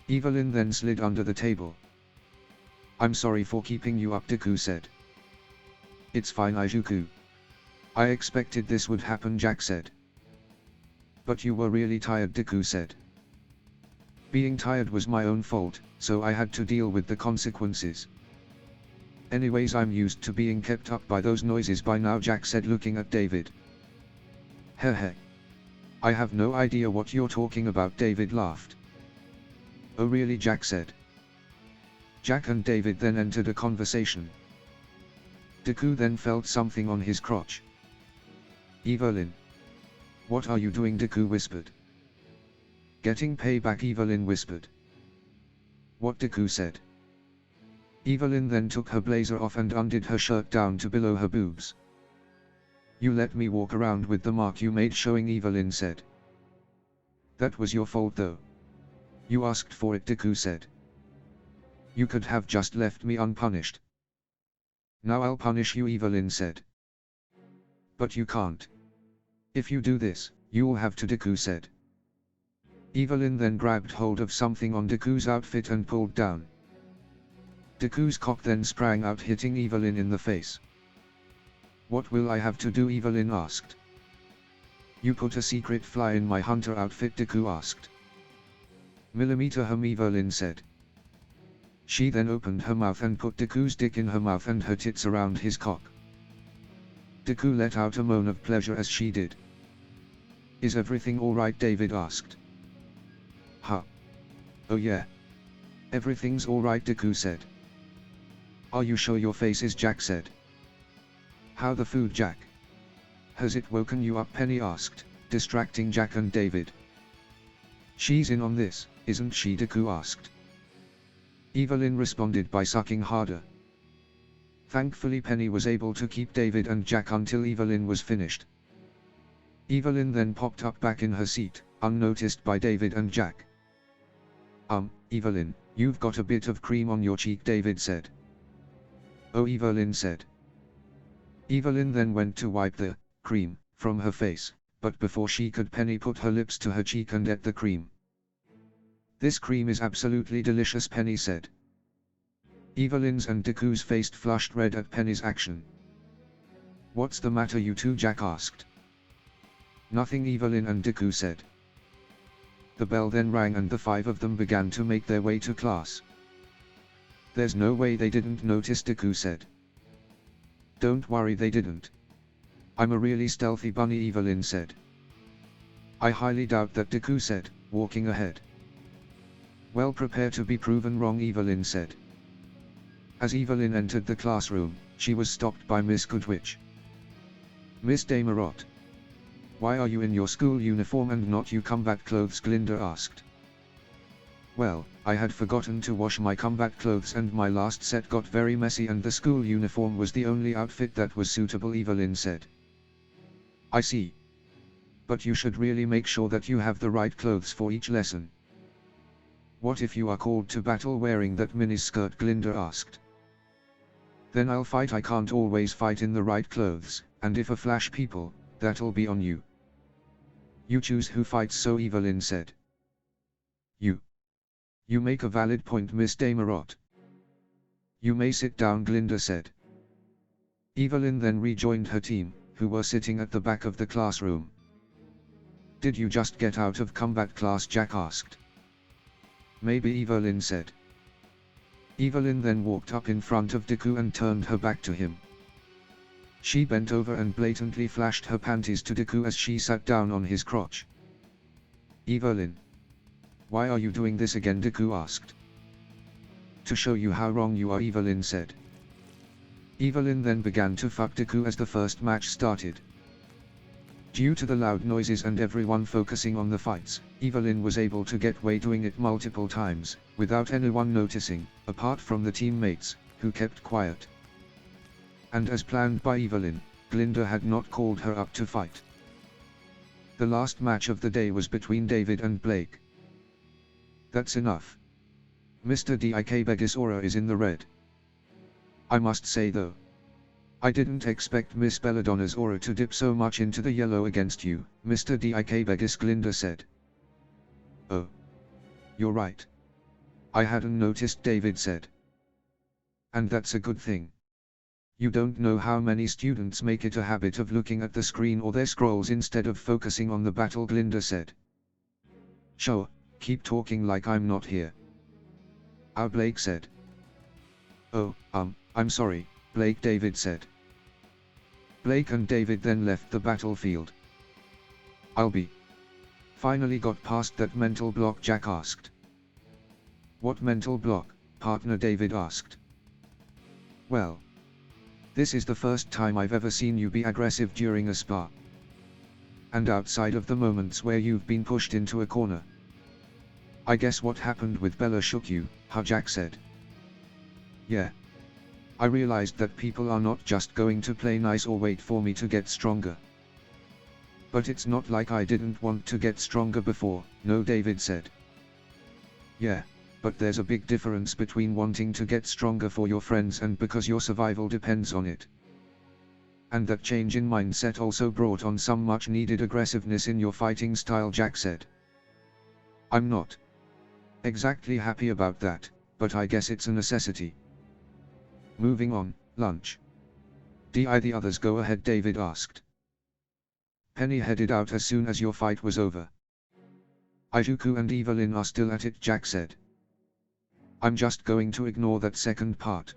Evelyn then slid under the table. I'm sorry for keeping you up, Deku said. It's fine, Ijuku. I expected this would happen, Jack said. But you were really tired, Deku said. Being tired was my own fault, so I had to deal with the consequences. Anyways, I'm used to being kept up by those noises by now, Jack said, looking at David. Heh. I have no idea what you're talking about, David laughed. Oh really, Jack said. Jack and David then entered a conversation. Deku then felt something on his crotch. Evelyn. What are you doing? Deku whispered. Getting payback, Evelyn whispered. What? Deku said. Evelyn then took her blazer off and undid her shirt down to below her boobs. You let me walk around with the mark you made showing, Evelyn said. That was your fault though. You asked for it, Deku said. You could have just left me unpunished. Now I'll punish you, Evelyn said. But you can't. If you do this, you'll have to, Deku said. Evelyn then grabbed hold of something on Deku's outfit and pulled down. Deku's cock then sprang out, hitting Evelyn in the face. What will I have to do? Evelyn asked. You put a secret fly in my hunter outfit, Deku asked. Millimeter hum, Evelyn said. She then opened her mouth and put Deku's dick in her mouth and her tits around his cock. Deku let out a moan of pleasure as she did. Is everything alright, David asked. Huh. Oh yeah. Everything's alright, Deku said. Are you sure your face is Jack said. How the food, Jack? Has it woken you up, Penny asked, distracting Jack and David. She's in on this, isn't she, Deku asked. Evelyn responded by sucking harder. Thankfully Penny was able to keep David and Jack until Evelyn was finished. Evelyn then popped up back in her seat, unnoticed by David and Jack. Evelyn, you've got a bit of cream on your cheek, David said. Oh, Evelyn said. Evelyn then went to wipe the cream from her face, but before she could, Penny put her lips to her cheek and ate the cream. This cream is absolutely delicious, Penny said. Evelyn's and Deku's face flushed red at Penny's action. What's the matter, you two? Jack asked. Nothing, Evelyn and Deku said. The bell then rang and the five of them began to make their way to class. There's no way they didn't notice, Deku said. Don't worry, they didn't. I'm a really stealthy bunny, Evelyn said. I highly doubt that, Deku said, walking ahead. Well, prepare to be proven wrong, Evelyn said. As Evelyn entered the classroom, she was stopped by Miss Goodwitch. Miss Damerot. Why are you in your school uniform and not your combat clothes? Glinda asked. Well, I had forgotten to wash my combat clothes and my last set got very messy and the school uniform was the only outfit that was suitable, Evelyn said. I see. But you should really make sure that you have the right clothes for each lesson. What if you are called to battle wearing that miniskirt? Glinda asked. Then I'll fight. I can't always fight in the right clothes, and if a flash people, that'll be on you. You choose who fights, so Evelyn said. You make a valid point, Miss Damerot. You may sit down, Glinda said. Evelyn then rejoined her team, who were sitting at the back of the classroom. Did you just get out of combat class? Jack asked. Maybe, Evelyn said. Evelyn then walked up in front of Deku and turned her back to him. She bent over and blatantly flashed her panties to Deku as she sat down on his crotch. Evelyn. Why are you doing this again? Deku asked. To show you how wrong you are, Evelyn said. Evelyn then began to fuck Deku as the first match started. Due to the loud noises and everyone focusing on the fights, Evelyn was able to get away doing it multiple times, without anyone noticing, apart from the teammates, who kept quiet. And as planned by Evelyn, Glinda had not called her up to fight. The last match of the day was between David and Blake. That's enough. Mr. Dikbegus aura is in the red. I must say though, I didn't expect Miss Belladonna's aura to dip so much into the yellow against you, Mr. Dikbegus, Glinda said. Oh. You're right. I hadn't noticed, David said. And that's a good thing. You don't know how many students make it a habit of looking at the screen or their scrolls instead of focusing on the battle, Glinda said. Sure, keep talking like I'm not here. Our Blake said. Oh, I'm sorry, Blake, David said. Blake and David then left the battlefield. I'll be. Finally got past that mental block, Jack asked. What mental block, partner? David asked. Well. This is the first time I've ever seen you be aggressive during a spar. And outside of the moments where you've been pushed into a corner. I guess what happened with Bella shook you, huh? Jack said. Yeah. I realized that people are not just going to play nice or wait for me to get stronger. But it's not like I didn't want to get stronger before, no, David said. Yeah, but there's a big difference between wanting to get stronger for your friends and because your survival depends on it. And that change in mindset also brought on some much needed aggressiveness in your fighting style, Jack said. I'm not exactly happy about that, but I guess it's a necessity. Moving on, lunch. The others go ahead, David asked. Penny headed out as soon as your fight was over. Izuku and Evelyn are still at it, Jack said. I'm just going to ignore that second part.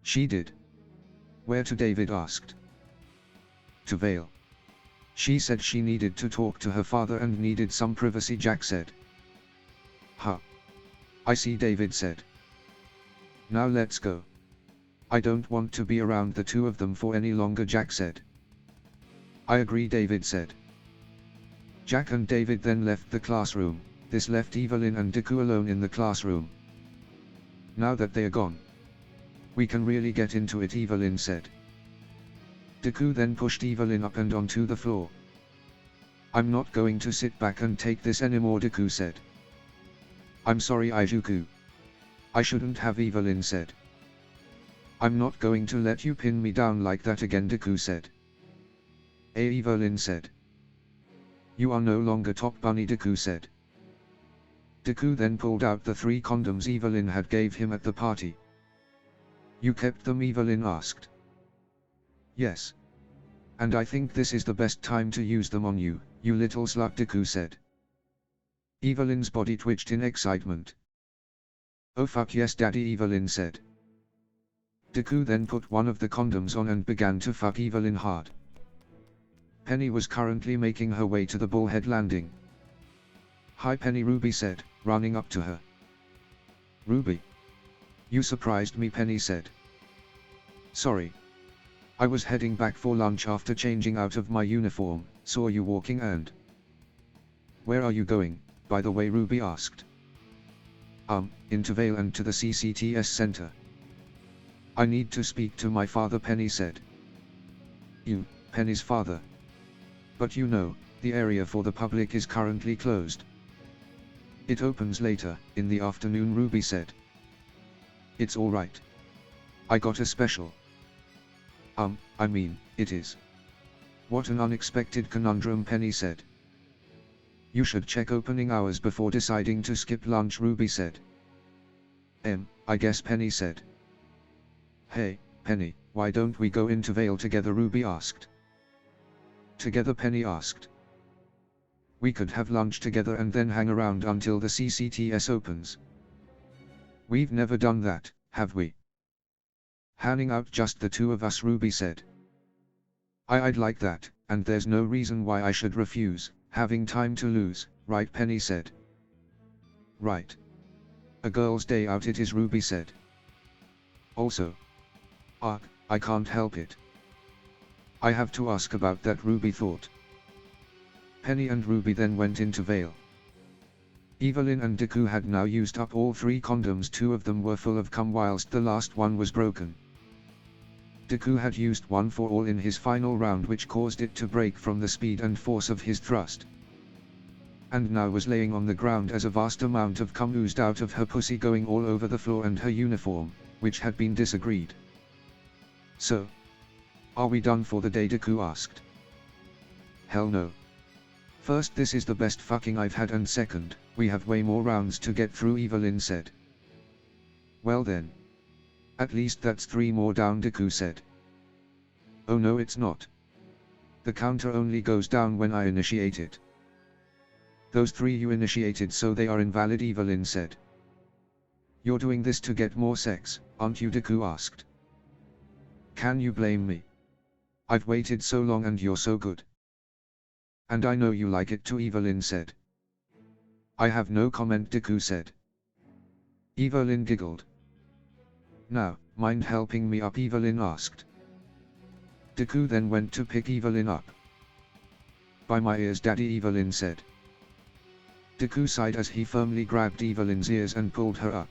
She did. Where to? David asked. To Vale. She said she needed to talk to her father and needed some privacy, Jack said. Huh. I see, David said. Now let's go. I don't want to be around the two of them for any longer, Jack said. I agree, David said. Jack and David then left the classroom. This left Evelyn and Deku alone in the classroom. Now that they are gone, we can really get into it, Evelyn said. Deku then pushed Evelyn up and onto the floor. I'm not going to sit back and take this anymore, Deku said. I'm sorry, Izuku. I shouldn't have, Evelyn said. I'm not going to let you pin me down like that again, Deku said. Evelyn said. You are no longer top bunny, Deku said. Deku then pulled out the 3 condoms Evelyn had gave him at the party. You kept them? Evelyn asked. Yes. And I think this is the best time to use them on you, you little slut, Deku said. Evelyn's body twitched in excitement. Oh fuck yes, Daddy, Evelyn said. Deku then put one of the condoms on and began to fuck Evelyn hard. Penny was currently making her way to the bullhead landing. Hi Penny, Ruby said, running up to her. Ruby. You surprised me, Penny said. Sorry. I was heading back for lunch after changing out of my uniform, saw you walking and... Where are you going, by the way, Ruby asked. Into Vale and to the CCTS center. I need to speak to my father, Penny said. You, Penny's father. But you know, the area for the public is currently closed. It opens later, in the afternoon, Ruby said. It's alright. I got a special. I mean, it is. What an unexpected conundrum, Penny said. You should check opening hours before deciding to skip lunch, Ruby said. I guess, Penny said. Hey, Penny, why don't we go into Vale together, Ruby asked. Together, Penny asked. We could have lunch together and then hang around until the CCTS opens. We've never done that, have we? Hanging out just the two of us, Ruby said. I'd like that, and there's no reason why I should refuse, having time to lose, right, Penny said. Right. A girl's day out it is, Ruby said. Also. I can't help it. I have to ask about that, Ruby thought. Penny and Ruby then went into Vale. Evelyn and Deku had now used up all 3 condoms. 2 of them were full of cum whilst the last one was broken. Deku had used one for all in his final round, which caused it to break from the speed and force of his thrust. And now was laying on the ground as a vast amount of cum oozed out of her pussy, going all over the floor and her uniform, which had been disagreed. So, are we done for the day, Deku asked. Hell no. First, this is the best fucking I've had, and second, we have way more rounds to get through, Evelyn said. Well then. At least that's 3 more down, Deku said. Oh no, it's not. The counter only goes down when I initiate it. Those 3 you initiated, so they are invalid, Evelyn said. You're doing this to get more sex, aren't you, Deku asked. Can you blame me? I've waited so long and you're so good. And I know you like it too, Evelyn said. I have no comment, Deku said. Evelyn giggled. Now, mind helping me up, Evelyn asked. Deku then went to pick Evelyn up. By my ears, Daddy, Evelyn said. Deku sighed as he firmly grabbed Evelyn's ears and pulled her up.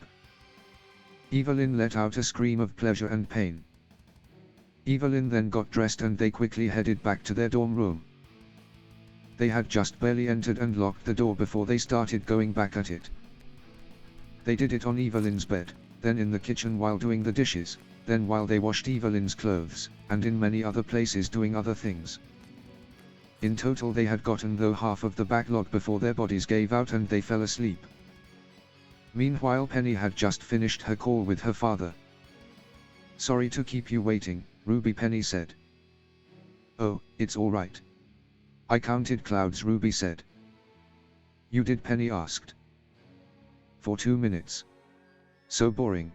Evelyn let out a scream of pleasure and pain. Evelyn then got dressed and they quickly headed back to their dorm room. They had just barely entered and locked the door before they started going back at it. They did it on Evelyn's bed, then in the kitchen while doing the dishes, then while they washed Evelyn's clothes, and in many other places doing other things. In total they had gotten though half of the backlog before their bodies gave out and they fell asleep. Meanwhile, Penny had just finished her call with her father. Sorry to keep you waiting, Ruby, Penny said. Oh, it's alright. I counted clouds, Ruby said. You did, Penny asked. For 2 minutes. So boring.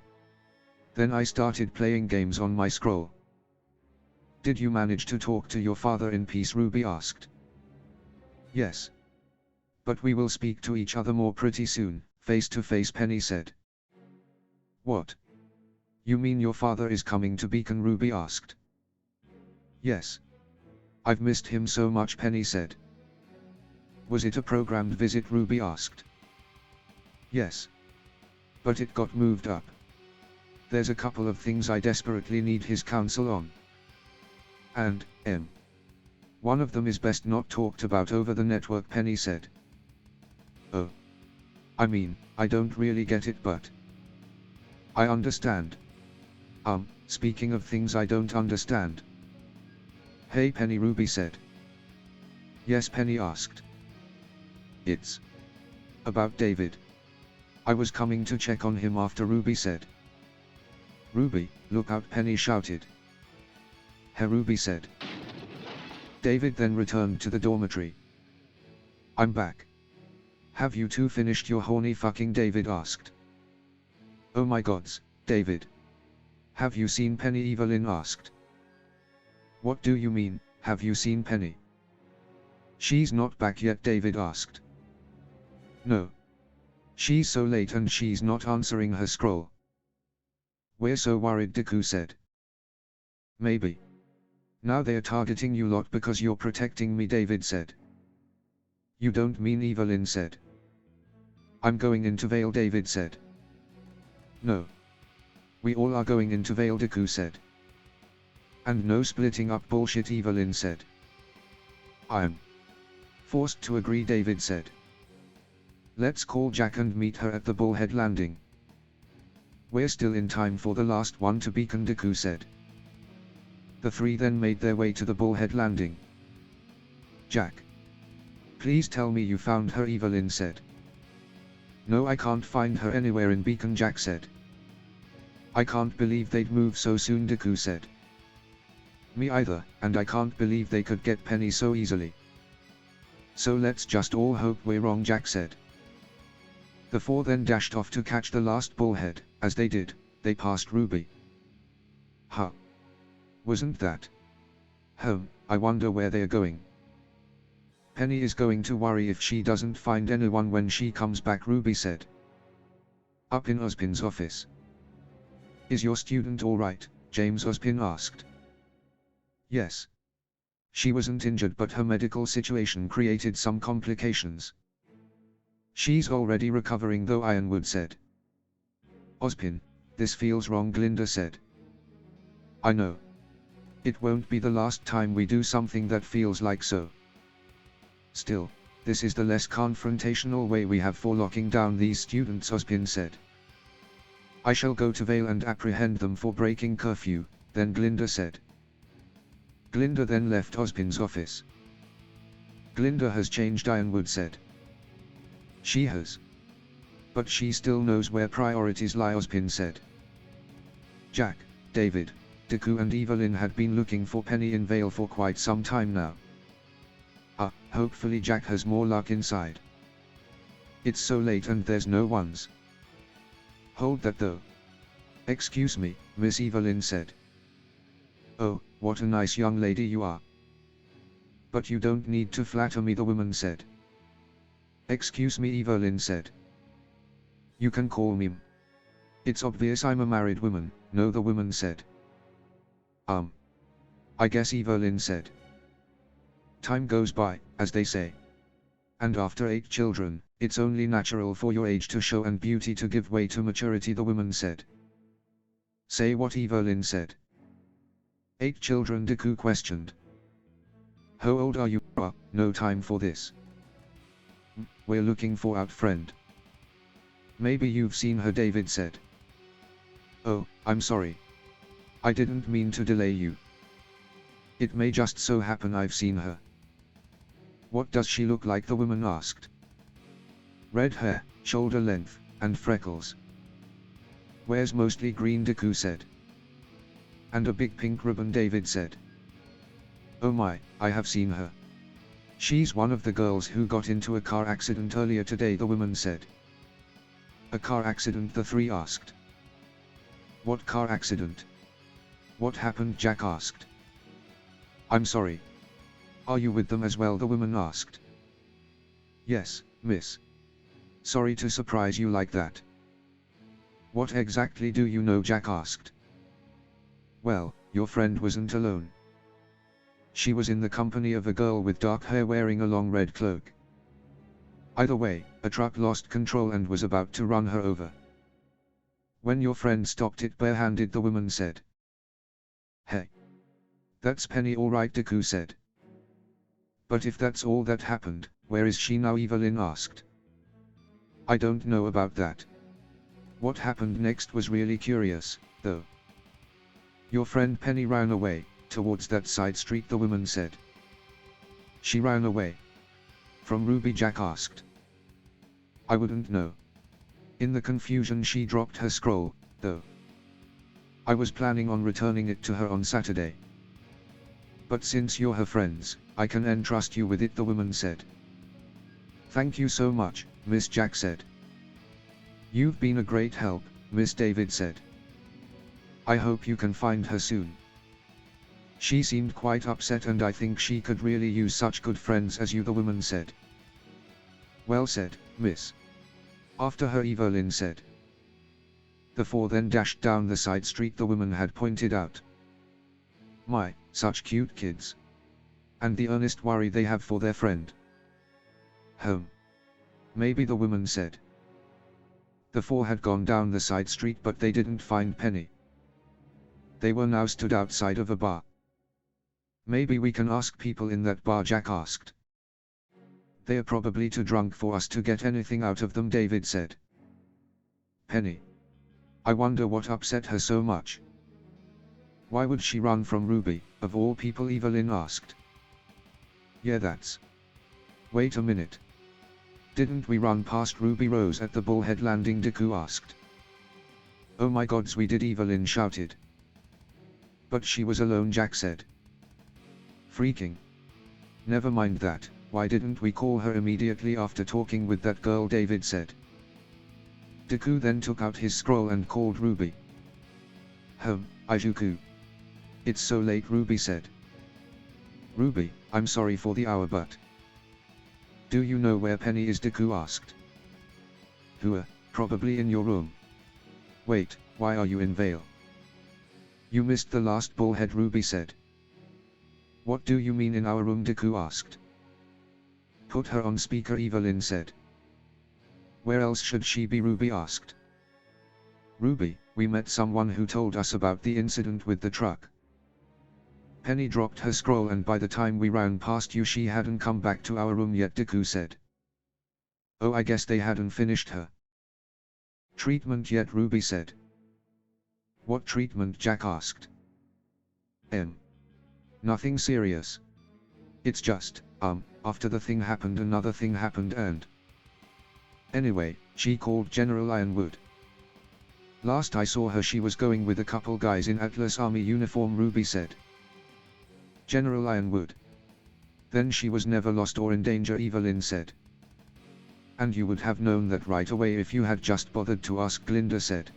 Then I started playing games on my scroll. Did you manage to talk to your father in peace, Ruby asked. Yes. But we will speak to each other more pretty soon, face to face, Penny said. What? You mean your father is coming to Beacon, Ruby asked. Yes. I've missed him so much, Penny said. Was it a programmed visit, Ruby asked. Yes. But it got moved up. There's a couple of things I desperately need his counsel on. And, one of them is best not talked about over the network, Penny said. Oh. I mean, I don't really get it, but I understand. Speaking of things I don't understand. Hey Penny, Ruby said. Yes, Penny asked. It's about David. I was coming to check on him after, Ruby said. Ruby, look out, Penny shouted. Hey, Ruby said. David then returned to the dormitory. I'm back. Have you two finished your horny fucking? David asked. Oh my gods, David. Have you seen Penny? Evelyn asked. What do you mean, have you seen Penny? She's not back yet, David asked. No. She's so late and she's not answering her scroll. We're so worried, Deku said. Maybe. Now they're targeting you lot because you're protecting me, David said. You don't mean, Evelyn said. I'm going into Vale, David said. No. We all are going into Vale, Deku said. And no splitting up bullshit, Evelyn said. I'm forced to agree, David said. Let's call Jack and meet her at the Bullhead Landing. We're still in time for the last one to Beacon, Deku said. The three then made their way to the Bullhead Landing. Jack. Please tell me you found her, Evelyn said. No, I can't find her anywhere in Beacon, Jack said. I can't believe they'd move so soon, Deku said. Me either, and I can't believe they could get Penny so easily. So let's just all hope we're wrong, Jack said. The four then dashed off to catch the last bullhead. As they did, they passed Ruby. Huh. Wasn't that home? I wonder where they're going. Penny is going to worry if she doesn't find anyone when she comes back, Ruby said. Up in Ozpin's office. Is your student alright? James Ozpin asked. Yes. She wasn't injured, but her medical situation created some complications. She's already recovering though, Ironwood said. Ozpin, this feels wrong, Glinda said. I know. It won't be the last time we do something that feels like so. Still, this is the less confrontational way we have for locking down these students, Ozpin said. I shall go to Vale and apprehend them for breaking curfew, then Glinda said. Glinda then left Ozpin's office. Glinda has changed, Ironwood said. She has. But she still knows where priorities lie, Ozpin said. Jack, David, Deku and Evelyn had been looking for Penny in Vale for quite some time now. Hopefully Jack has more luck inside. It's so late and there's no ones. Hold that though. Excuse me, Miss Evelyn said. Oh, what a nice young lady you are. But you don't need to flatter me, the woman said. Excuse me, Evelyn said. You can call me M. It's obvious I'm a married woman, no, the woman said. I guess, Evelyn said. Time goes by, as they say. And after 8 children, it's only natural for your age to show and beauty to give way to maturity, the woman said. Say what? Evelyn said. 8 children, Deku questioned. How old are you? No time for this. We're looking for our friend. Maybe you've seen her, David said. Oh, I'm sorry. I didn't mean to delay you. It may just so happen I've seen her. What does she look like? The woman asked. Red hair, shoulder length, and freckles. Wears mostly green, Deku said. And a big pink ribbon, David said. Oh my, I have seen her. She's one of the girls who got into a car accident earlier today, the woman said. A car accident, the three asked. What car accident? What happened, Jack asked. I'm sorry. Are you with them as well, the woman asked. Yes, miss. Sorry to surprise you like that. What exactly do you know, Jack asked. Well, your friend wasn't alone. She was in the company of a girl with dark hair wearing a long red cloak. Either way, a truck lost control and was about to run her over. When your friend stopped it barehanded, the woman said. Hey. That's Penny all right, Deku said. But if that's all that happened, where is she now, Evelyn asked. I don't know about that. What happened next was really curious, though. Your friend Penny ran away, towards that side street, the woman said. She ran away. From Ruby, Jack asked. I wouldn't know. In the confusion she dropped her scroll, though. I was planning on returning it to her on Saturday. But since you're her friends, I can entrust you with it, the woman said. Thank you so much, Miss, Jack said. You've been a great help, Miss, David said. I hope you can find her soon. She seemed quite upset and I think she could really use such good friends as you, the woman said. Well said, miss. After her, Evelyn said. The four then dashed down the side street the woman had pointed out. My, such cute kids. And the earnest worry they have for their friend. Home. Maybe, the woman said. The four had gone down the side street but they didn't find Penny. They were now stood outside of a bar. Maybe we can ask people in that bar, Jack asked. They are probably too drunk for us to get anything out of them, David said. Penny. I wonder what upset her so much. Why would she run from Ruby, of all people, Evelyn asked. Yeah, that's. Wait a minute. Didn't we run past Ruby Rose at the Bullhead Landing, Deku asked. Oh my gods, we did, Evelyn shouted. But she was alone, Jack said. Freaking. Never mind that, why didn't we call her immediately after talking with that girl, David said. Deku then took out his scroll and called Ruby. Ijuku. It's so late, Ruby said. Ruby, I'm sorry for the hour but. Do you know where Penny is, Deku asked. Probably in your room. Wait, why are you in Vale? You missed the last Bullhead, Ruby said. What do you mean in our room, Deku asked. Put her on speaker, Evelyn said. Where else should she be, Ruby asked. Ruby, we met someone who told us about the incident with the truck. Penny dropped her scroll and by the time we ran past you she hadn't come back to our room yet, Deku said. Oh, I guess they hadn't finished her treatment yet, Ruby said. What treatment, Jack asked. Nothing serious. It's just, after the thing happened another thing happened and. Anyway, she called General Ironwood. Last I saw her she was going with a couple guys in Atlas Army uniform, Ruby said. General Ironwood. Then she was never lost or in danger, Evelyn said. And you would have known that right away if you had just bothered to ask, Glinda said.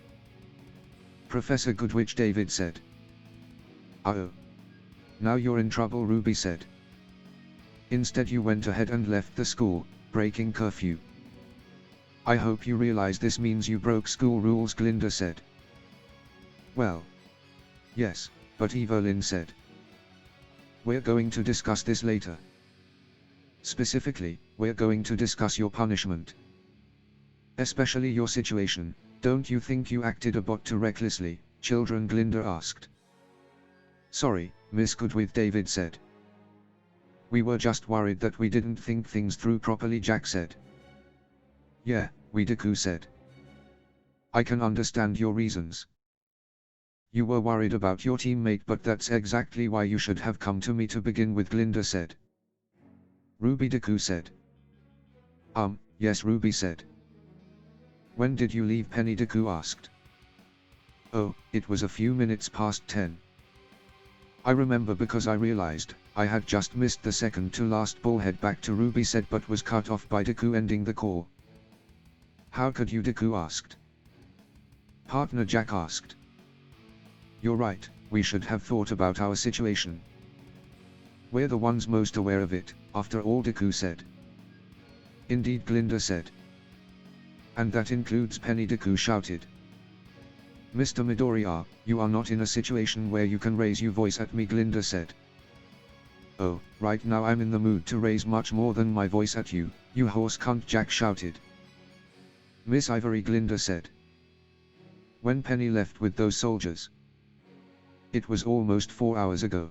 Professor Goodwitch, David said. Oh. Now you're in trouble, Ruby said. Instead you went ahead and left the school, breaking curfew. I hope you realize this means you broke school rules, Glinda said. Well. Yes, but Evelyn said. We're going to discuss this later. Specifically, we're going to discuss your punishment. Especially your situation. Don't you think you acted a bit too recklessly, children, Glinda asked. Sorry, Miss Goodwith, David said. We were just worried that we didn't think things through properly, Jack said. Yeah, we, Deku said. I can understand your reasons. You were worried about your teammate, but that's exactly why you should have come to me to begin with, Glinda said. Ruby, Deku said. Yes, Ruby said. When did you leave Penny, Deku asked. Oh, it was a few minutes past 10. I remember because I realized, I had just missed the second to last bullhead back to Ruby said but was cut off by Deku ending the call. How could you? Deku asked. Partner Jack asked. You're right, we should have thought about our situation. We're the ones most aware of it, after all, Deku said. Indeed, Glinda said. And that includes Penny, Deku shouted. Mr. Midoriya, you are not in a situation where you can raise your voice at me, Glinda said. Oh, right now I'm in the mood to raise much more than my voice at you, you horse cunt, Jack shouted. Miss Ivory, Glinda said. When Penny left with those soldiers. It was almost 4 hours ago.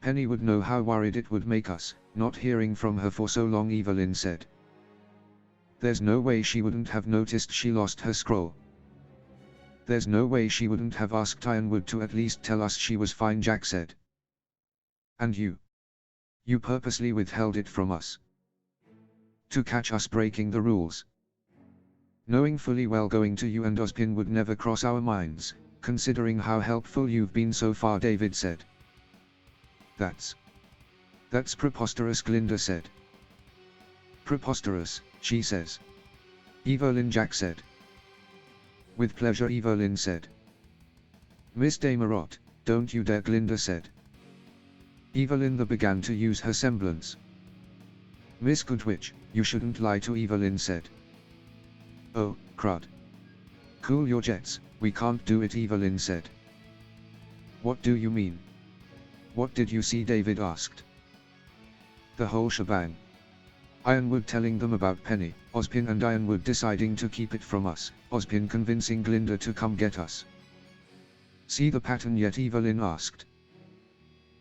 Penny would know how worried it would make us, not hearing from her for so long, Evelyn said. There's no way she wouldn't have noticed she lost her scroll. There's no way she wouldn't have asked Ironwood to at least tell us she was fine, Jack said. And you? You purposely withheld it from us. To catch us breaking the rules. Knowing fully well going to you and Ozpin would never cross our minds, considering how helpful you've been so far, David said. That's preposterous, Glinda said. Preposterous, she says. Evelyn, Jack said. With pleasure, Evelyn said. Miss Damarot, don't you dare, Glinda said. Evelyn began to use her semblance. Miss Goodwitch, you shouldn't lie to Evelyn said. Oh, crud. Cool your jets, we can't do it, Evelyn said. What do you mean? What did you see? David asked. The whole shebang. Ironwood telling them about Penny, Ozpin and Ironwood deciding to keep it from us, Ozpin convincing Glinda to come get us. See the pattern yet? Evelyn asked.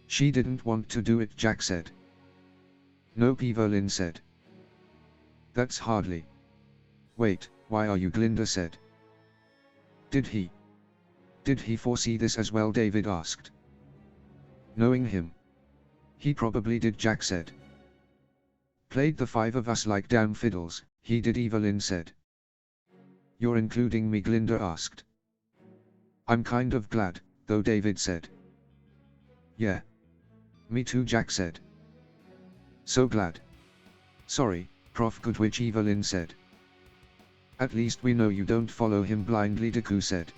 She didn't want to do it, Jack said. Nope, Evelyn said. That's hardly. Wait, why are you? Glinda said. Did he foresee this as well? David asked. Knowing him. He probably did, Jack said. Played the five of us like damn fiddles, he did, Evelyn said. You're including me? Glinda asked. I'm kind of glad, though, David said. Yeah. Me too, Jack said. So glad. Sorry, Prof. Goodwitch, Evelyn said. At least we know you don't follow him blindly, Deku said.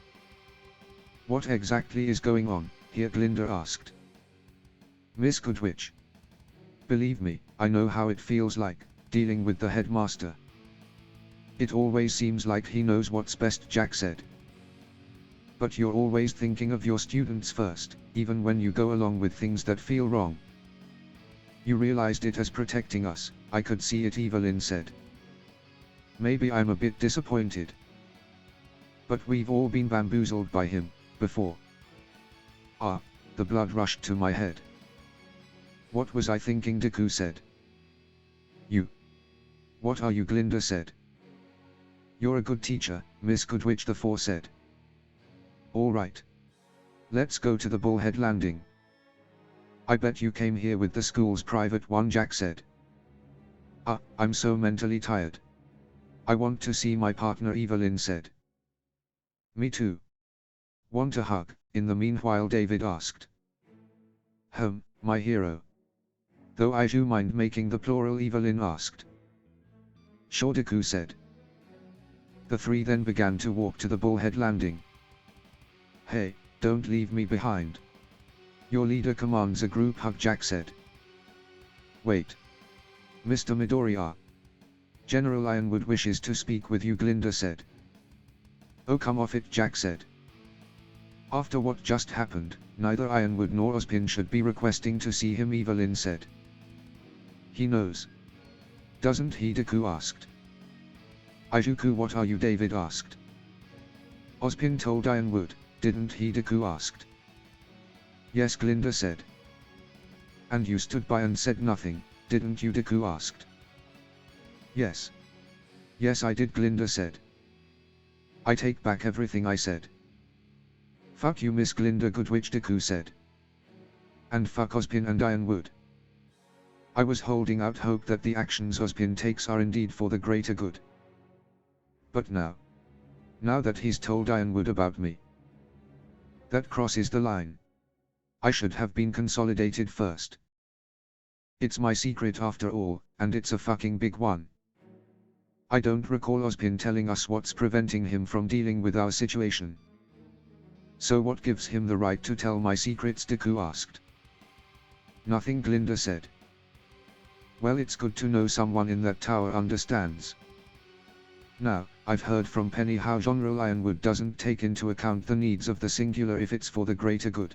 What exactly is going on here? Glinda asked. Miss Goodwitch. Believe me, I know how it feels like, dealing with the headmaster. It always seems like he knows what's best, Jack said. But you're always thinking of your students first, even when you go along with things that feel wrong. You realized it as protecting us, I could see it, Evelyn said. Maybe I'm a bit disappointed. But we've all been bamboozled by him, before. Ah, the blood rushed to my head. What was I thinking? Deku said. You. What are you? Glinda said. You're a good teacher, Miss Goodwitch the Four said. All right. Let's go to the Bullhead Landing. I bet you came here with the school's private one, Jack said. I'm so mentally tired. I want to see my partner, Evelyn said. Me too. Want a hug? In the meanwhile, David asked. My hero. Though I do mind making the plural, Evelyn asked. Sure, Deku said. The three then began to walk to the Bullhead Landing. Hey, don't leave me behind. Your leader commands a group hug, Jack said. Wait. Mr. Midoriya. General Ironwood wishes to speak with you, Glinda said. Oh, come off it, Jack said. After what just happened, neither Ironwood nor Ozpin should be requesting to see him, Evelyn said. He knows. Doesn't he? Deku asked. Ijuku, what are you? David asked. Ozpin told Ironwood, didn't he? Deku asked. Yes, Glinda said. And you stood by and said nothing, didn't you? Deku asked. Yes. Yes, I did, Glinda said. I take back everything I said. Fuck you, Miss Glinda Goodwitch, Deku said. And fuck Ozpin and Ironwood. I was holding out hope that the actions Ozpin takes are indeed for the greater good. But now that he's told Ironwood about me, that crosses the line. I should have been consolidated first. It's my secret after all, and it's a fucking big one. I don't recall Ozpin telling us what's preventing him from dealing with our situation. So what gives him the right to tell my secrets? Deku asked. Nothing, Glinda said. Well, it's good to know someone in that tower understands. Now, I've heard from Penny how General Ironwood doesn't take into account the needs of the singular if it's for the greater good.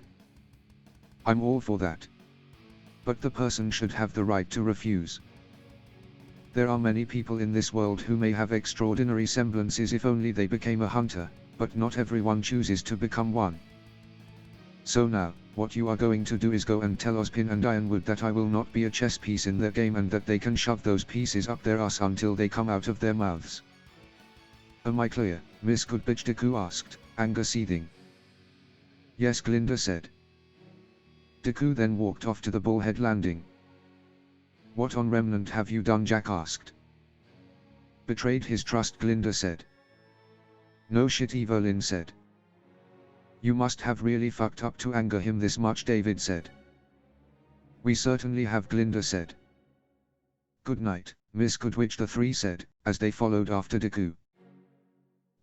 I'm all for that. But the person should have the right to refuse. There are many people in this world who may have extraordinary semblances if only they became a hunter, but not everyone chooses to become one. So now, what you are going to do is go and tell Ozpin and Ironwood that I will not be a chess piece in their game and that they can shove those pieces up their ass until they come out of their mouths. Am I clear, Miss Goodbitch? Deku asked, anger seething. Yes, Glinda said. Deku then walked off to the Bullhead Landing. What on Remnant have you done? Jack asked. Betrayed his trust, Glinda said. No shit, Evelyn said. You must have really fucked up to anger him this much, David said. We certainly have, Glinda said. Good night, Miss Goodwitch, the three said, as they followed after Deku.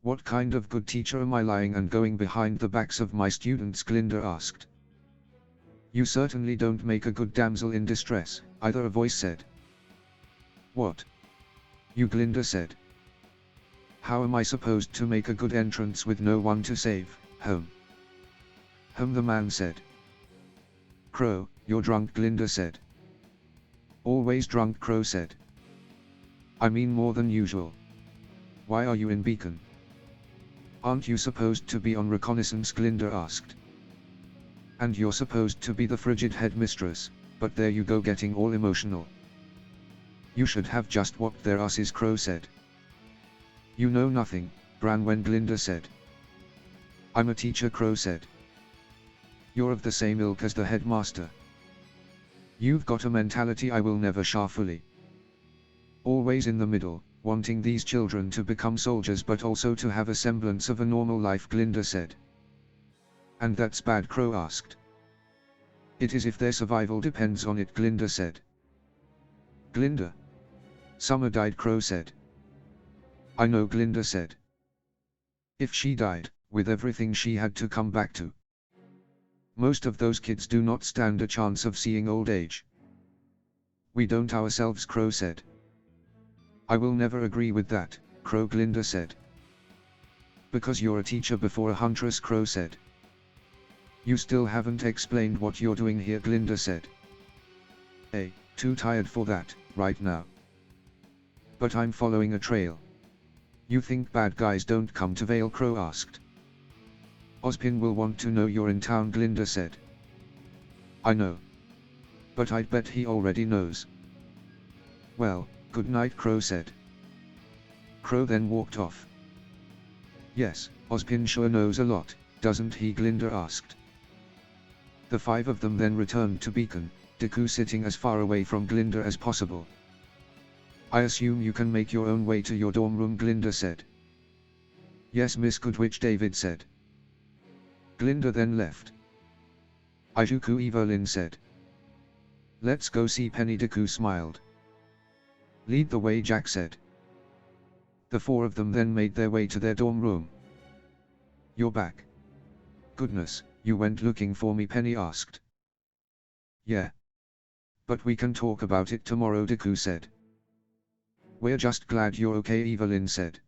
What kind of good teacher am I, lying and going behind the backs of my students? Glinda asked. You certainly don't make a good damsel in distress, either, a voice said. What? You, Glinda said. How am I supposed to make a good entrance with no one to save? Home, the man said. Crow, you're drunk, Glinda said. Always drunk, Crow said. I mean more than usual. Why are you in Beacon? Aren't you supposed to be on reconnaissance? Glinda asked. And you're supposed to be the frigid headmistress, but there you go getting all emotional. You should have just whopped their asses, Crow said. You know nothing, Branwen, Glinda said. I'm a teacher, Crow said. You're of the same ilk as the headmaster. You've got a mentality I will never share fully. Always in the middle, wanting these children to become soldiers but also to have a semblance of a normal life, Glinda said. And that's bad, Crow asked. It is if their survival depends on it, Glinda said. Glinda. Summer died, Crow said. I know, Glinda said. If she died, with everything she had to come back to. Most of those kids do not stand a chance of seeing old age. We don't ourselves, Crow said. I will never agree with that, Crow, Glinda said. Because you're a teacher before a huntress, Crow said. You still haven't explained what you're doing here, Glinda said. Too tired for that, right now. But I'm following a trail. You think bad guys don't come to Vale? Crow asked. Ozpin will want to know you're in town, Glinda said. I know. But I'd bet he already knows. Well, good night, Crow said. Crow then walked off. Yes, Ozpin sure knows a lot, doesn't he? Glinda asked. The five of them then returned to Beacon, Deku sitting as far away from Glinda as possible. I assume you can make your own way to your dorm room, Glinda said. Yes, Miss Goodwitch, David said. Glinda then left. Ijuku, Evelyn said. Let's go see Penny, Deku smiled. Lead the way, Jack said. The four of them then made their way to their dorm room. You're back. Goodness, you went looking for me? Penny asked. Yeah. But we can talk about it tomorrow, Deku said. We're just glad you're okay, Evelyn said.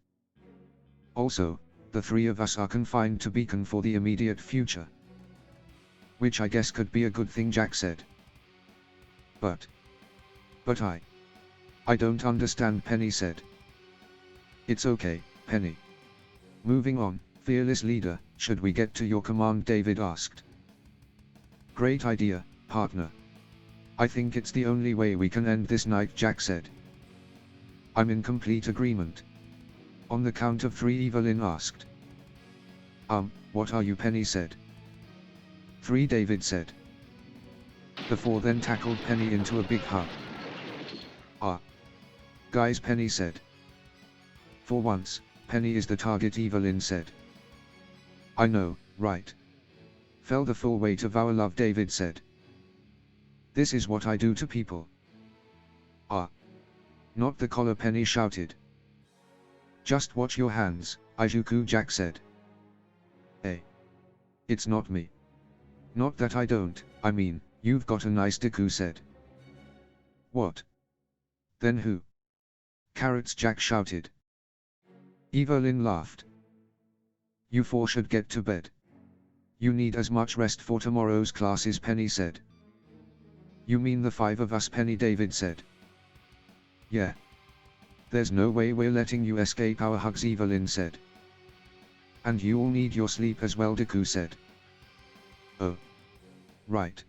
Also, the three of us are confined to Beacon for the immediate future. Which I guess could be a good thing, Jack said. But I don't understand, Penny said. It's okay, Penny. Moving on, fearless leader, should we get to your command? David asked. Great idea, partner. I think it's the only way we can end this night, Jack said. I'm in complete agreement. On the count of three, Evelyn asked. What are you? Penny said. 3, David said. The four then tackled Penny into a big hug. Guys, Penny said. For once, Penny is the target, Evelyn said. I know, right? fell the full weight of our love, David said. This is what I do to people. Ah. Not the collar, Penny shouted. Just watch your hands, Izuku, Jack said. Eh. It's not me. Not that I don't, I mean, you've got a nice Deku said. What? Then who? Carrots, Jack shouted. Evelyn laughed. You four should get to bed. You need as much rest for tomorrow's classes, Penny said. You mean the five of us, Penny, David said. Yeah. There's no way we're letting you escape our hugs, Evelyn said. And you all need your sleep as well, Deku said. Oh. Right.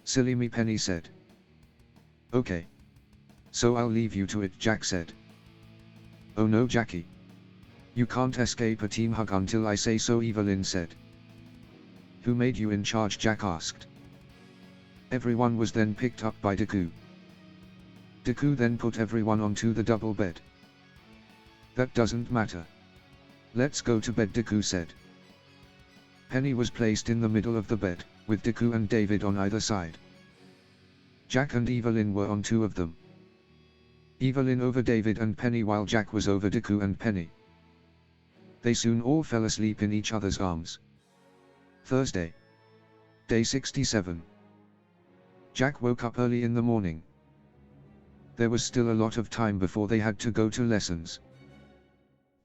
Silly me, Penny said. Okay. So I'll leave you to it, Jack said. Oh no, Jackie. You can't escape a team hug until I say so, Evelyn said. Who made you in charge, Jack asked. Everyone was then picked up by Deku. Deku then put everyone onto the double bed. That doesn't matter. Let's go to bed, Deku said. Penny was placed in the middle of the bed, with Deku and David on either side. Jack and Evelyn were on two of them. Evelyn over David and Penny, while Jack was over Deku and Penny. They soon all fell asleep in each other's arms. Thursday. Day 67. Jack woke up early in the morning. There was still a lot of time before they had to go to lessons.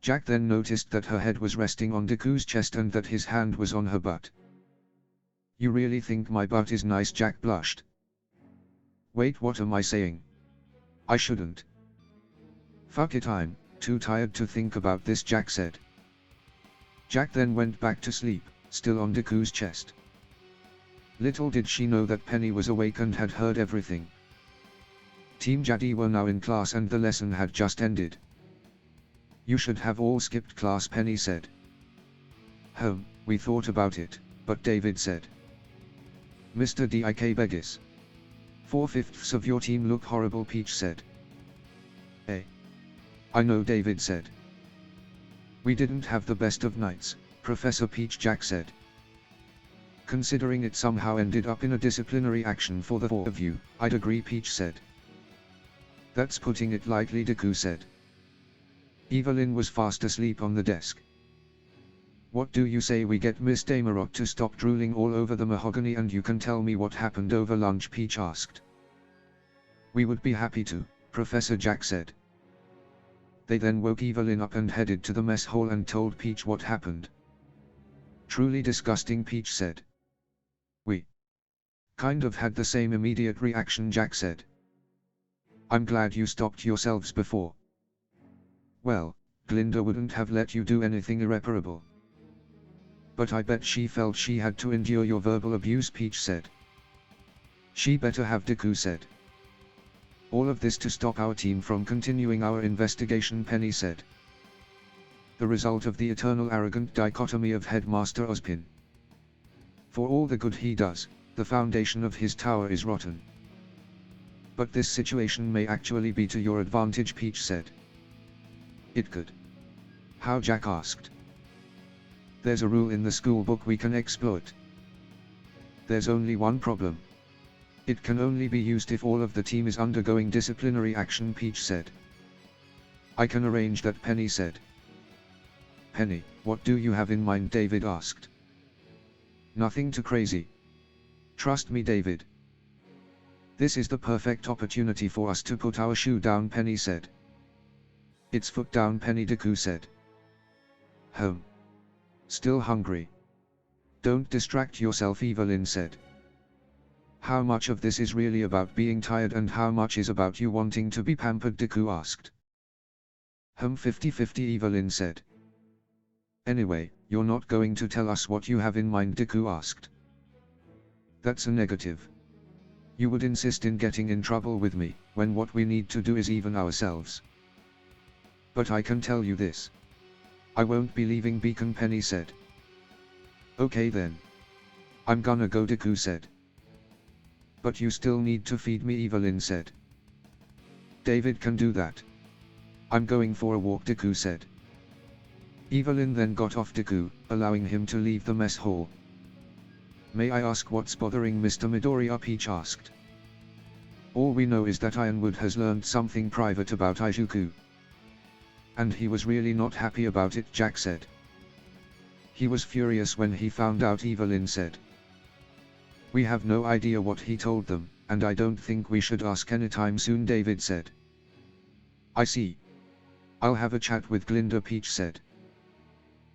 Jack then noticed that her head was resting on Deku's chest and that his hand was on her butt. You really think my butt is nice, Jack blushed. Wait, what am I saying? I shouldn't. Fuck it, I'm too tired to think about this, Jack said. Jack then went back to sleep, still on Deku's chest. Little did she know that Penny was awake and had heard everything. Team JPDE were now in class and the lesson had just ended. You should have all skipped class, Penny said. We thought about it, but David said. Mr. Dik Begis. 4/5 of your team look horrible, Peach said. I know, David said. We didn't have the best of nights, Professor Peach, Jack said. Considering it somehow ended up in a disciplinary action for the four of you, I'd agree, Peach said. That's putting it lightly, Deku said. Evelyn was fast asleep on the desk. What do you say we get Miss Damarot to stop drooling all over the mahogany and you can tell me what happened over lunch, Peach asked. We would be happy to, Professor Jack said. They then woke Evelyn up and headed to the mess hall and told Peach what happened. Truly disgusting, Peach said. We kind of had the same immediate reaction, Jack said. I'm glad you stopped yourselves before. Well, Glinda wouldn't have let you do anything irreparable. But I bet she felt she had to endure your verbal abuse, Peach said. She better have, Deku said. All of this to stop our team from continuing our investigation, Penny said. The result of the eternal arrogant dichotomy of Headmaster Ozpin. For all the good he does, the foundation of his tower is rotten. But this situation may actually be to your advantage, Peach said. It could. How, Jack asked. There's a rule in the school book we can exploit. There's only one problem. It can only be used if all of the team is undergoing disciplinary action, Peach said. I can arrange that, Penny said. Penny, what do you have in mind, David asked. Nothing too crazy. Trust me, David. This is the perfect opportunity for us to put our shoe down, Penny said. It's foot down, Penny, Deku said. Still hungry. Don't distract yourself, Evelyn said. How much of this is really about being tired and how much is about you wanting to be pampered, Deku asked. 50-50, Evelyn said. Anyway, you're not going to tell us what you have in mind, Deku asked. That's a negative. You would insist in getting in trouble with me, when what we need to do is even ourselves. But I can tell you this. I won't be leaving Beacon, Penny said. Okay then. I'm gonna go, Deku said. But you still need to feed me, Evelyn said. David can do that. I'm going for a walk, Deku said. Evelyn then got off Deku, allowing him to leave the mess hall. May I ask what's bothering Mr. Midoriya? Peach asked. All we know is that Ironwood has learned something private about Izuku. And he was really not happy about it, Jack said. He was furious when he found out, Evelyn said. We have no idea what he told them, and I don't think we should ask anytime soon, David said. I see. I'll have a chat with Glinda, Peach said.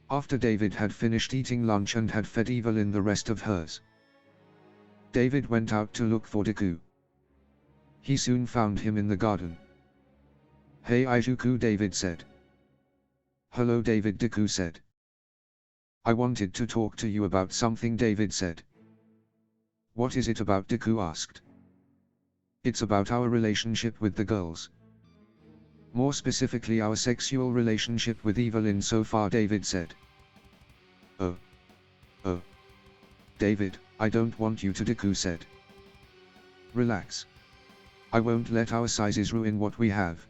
After David had finished eating lunch and had fed Evelyn the rest of hers, David went out to look for Deku. He soon found him in the garden. Hey Izuku, David said. Hello David, Deku said. I wanted to talk to you about something, David said. What is it about? Deku asked. It's about our relationship with the girls. More specifically our sexual relationship with Evelyn so far, David said. Oh. David, I don't want you to, Deku said. Relax. I won't let our sizes ruin what we have.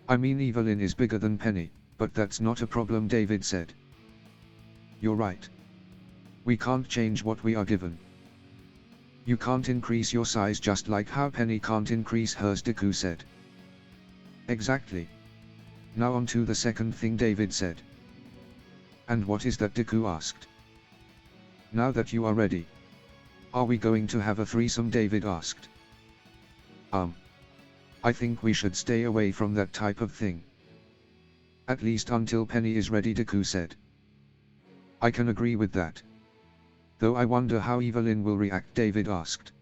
I mean, Evelyn is bigger than Penny, but that's not a problem, David said. You're right. We can't change what we are given. You can't increase your size just like how Penny can't increase hers, Deku said. Exactly. Now on to the second thing, David said. And what is that? Deku asked. Now that you are ready. Are we going to have a threesome? David asked. I think we should stay away from that type of thing. At least until Penny is ready, Deku said. I can agree with that. Though I wonder how Evelyn will react, David asked.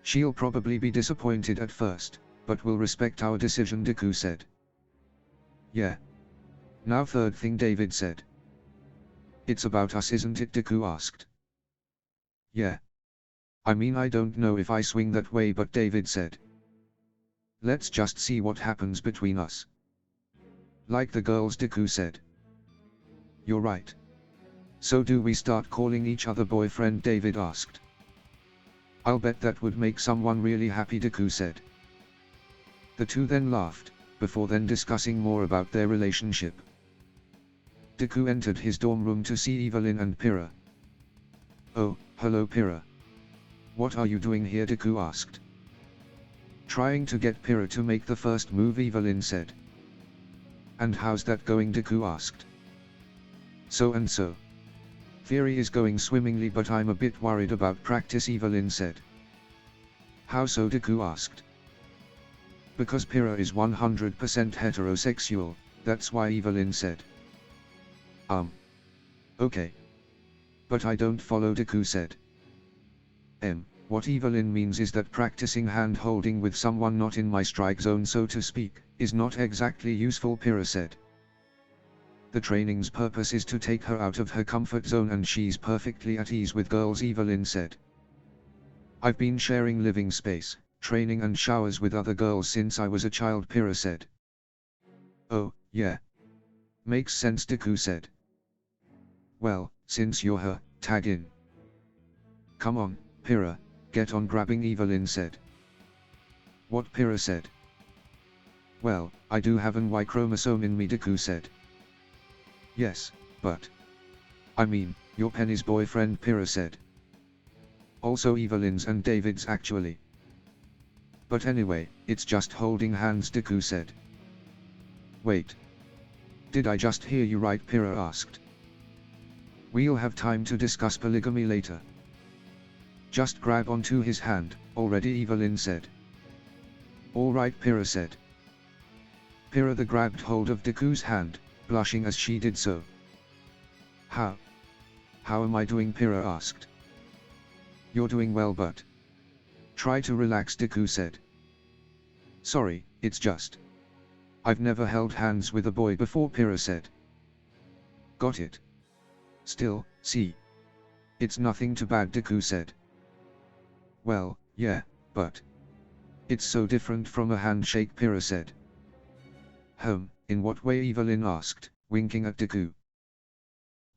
She'll probably be disappointed at first, but will respect our decision, Deku said. Yeah. Now third thing, David said. It's about us, isn't it? Deku asked. Yeah. I mean, I don't know if I swing that way, but David said. Let's just see what happens between us. Like the girls, Deku said. You're right. So do we start calling each other boyfriend? David asked. I'll bet that would make someone really happy, Deku said. The two then laughed, before then discussing more about their relationship. Deku entered his dorm room to see Evelyn and Pyrrha. Oh, hello Pyrrha. What are you doing here? Deku asked. Trying to get Pyrrha to make the first move, Evelyn said. And how's that going? Deku asked. So and so. Theory is going swimmingly, but I'm a bit worried about practice, Evelyn said. How so? Deku asked. Because Pyrrha is 100% heterosexual, that's why, Evelyn said. Okay. But I don't follow, Deku said. What Evelyn means is that practicing hand-holding with someone not in my strike zone, so to speak, is not exactly useful, Pyrrha said. The training's purpose is to take her out of her comfort zone, and she's perfectly at ease with girls, Evelyn said. I've been sharing living space, training and showers with other girls since I was a child, Pyrrha said. Oh, yeah. Makes sense, Deku said. Well, since you're her, tag in. Come on, Pyrrha, get on grabbing, Evelyn said. What? Pyrrha said. Well, I do have an Y chromosome in me, Deku said. Yes, but... I mean, you're Penny's boyfriend, Pyrrha said. Also Evelyn's and David's actually. But anyway, it's just holding hands, Deku said. Wait. Did I just hear you right? Pyrrha asked. We'll have time to discuss polygamy later. Just grab onto his hand, already, Evelyn said. All right, Pyrrha said. Pyrrha grabbed hold of Deku's hand, blushing as she did so. How am I doing? Pyrrha asked. You're doing well, but... Try to relax, Deku said. Sorry, it's just... I've never held hands with a boy before, Pyrrha said. Got it. Still, see. It's nothing too bad, Deku said. Well, yeah, but... It's so different from a handshake, Pyrrha said. In what way? Evelyn asked, winking at Deku.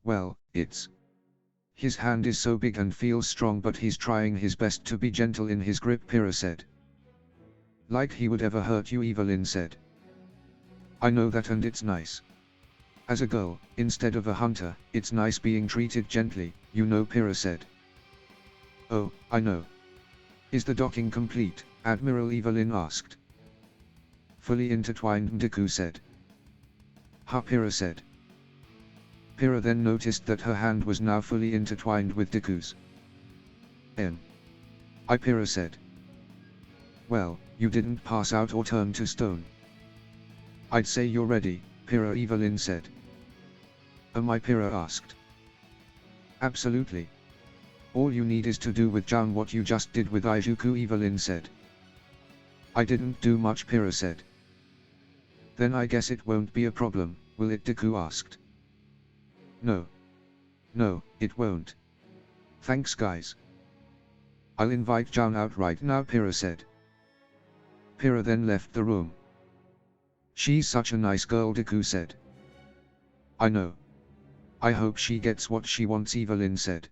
Well, it's... His hand is so big and feels strong, but he's trying his best to be gentle in his grip, Pyrrha said. Like he would ever hurt you, Evelyn said. I know that, and it's nice. As a girl, instead of a hunter, it's nice being treated gently, you know, Pyrrha said. Oh, I know. Is the docking complete? Admiral Evelyn asked. Fully intertwined, Deku said. Ha, Pyrrha said. Pyrrha then noticed that her hand was now fully intertwined with Deku's. Pyrrha said. Well, you didn't pass out or turn to stone. I'd say you're ready, Pyrrha Evelyn said. Am I? Pyrrha asked. Absolutely. All you need is to do with Jaun what you just did with Izuku, Evelyn said. I didn't do much, Pyrrha said. Then I guess it won't be a problem, will it? Deku asked. No. No, it won't. Thanks guys. I'll invite Jaun out right now, Pyrrha said. Pyrrha then left the room. She's such a nice girl, Deku said. I know. I hope she gets what she wants, Evelyn said.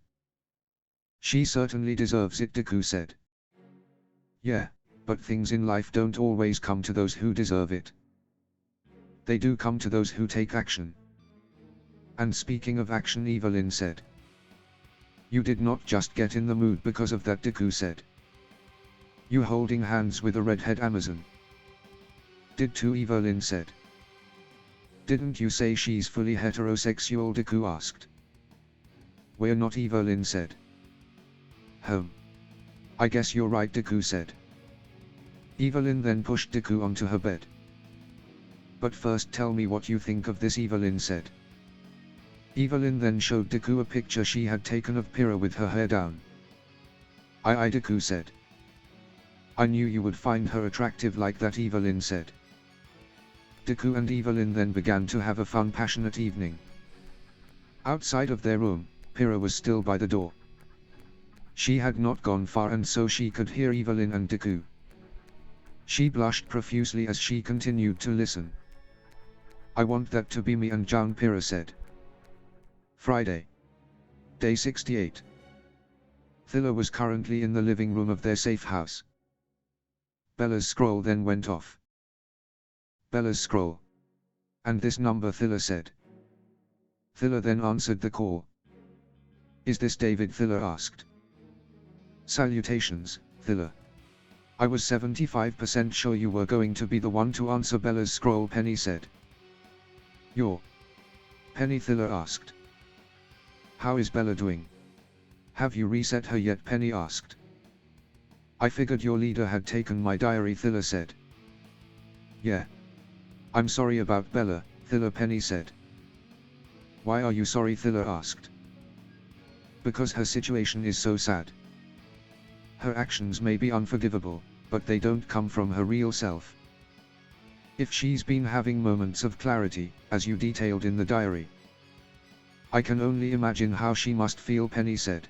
She certainly deserves it, Deku said. Yeah, but things in life don't always come to those who deserve it. They do come to those who take action. And speaking of action, Evelyn said. You did not just get in the mood because of that, Deku said. You holding hands with a redhead Amazon. Did too, Evelyn said. Didn't you say she's fully heterosexual? Deku asked. We're not, Evelyn said. I guess you're right, Deku said. Evelyn then pushed Deku onto her bed. But first tell me what you think of this, Evelyn said. Evelyn then showed Deku a picture she had taken of Pyrrha with her hair down. Deku said. I knew you would find her attractive like that, Evelyn said. Deku and Evelyn then began to have a fun, passionate evening. Outside of their room, Pyrrha was still by the door. She had not gone far and so she could hear Evelyn and Deku. She blushed profusely as she continued to listen. I want that to be me and Jaun, Pyrrha said. Friday. Day 68. Thriller was currently in the living room of their safe house. Bella's scroll then went off. Bella's scroll. And this number, Thriller said. Thriller then answered the call. Is this David? Thriller asked. Salutations, Thriller. I was 75% sure you were going to be the one to answer Bella's scroll, Penny said. You're Penny? Thriller asked. How is Bella doing? Have you reset her yet? Penny asked. I figured your leader had taken my diary, Thriller said. Yeah. I'm sorry about Bella, Thriller, Penny said. Why are you sorry? Thriller asked. Because her situation is so sad. Her actions may be unforgivable, but they don't come from her real self. If she's been having moments of clarity, as you detailed in the diary, I can only imagine how she must feel, Penny said.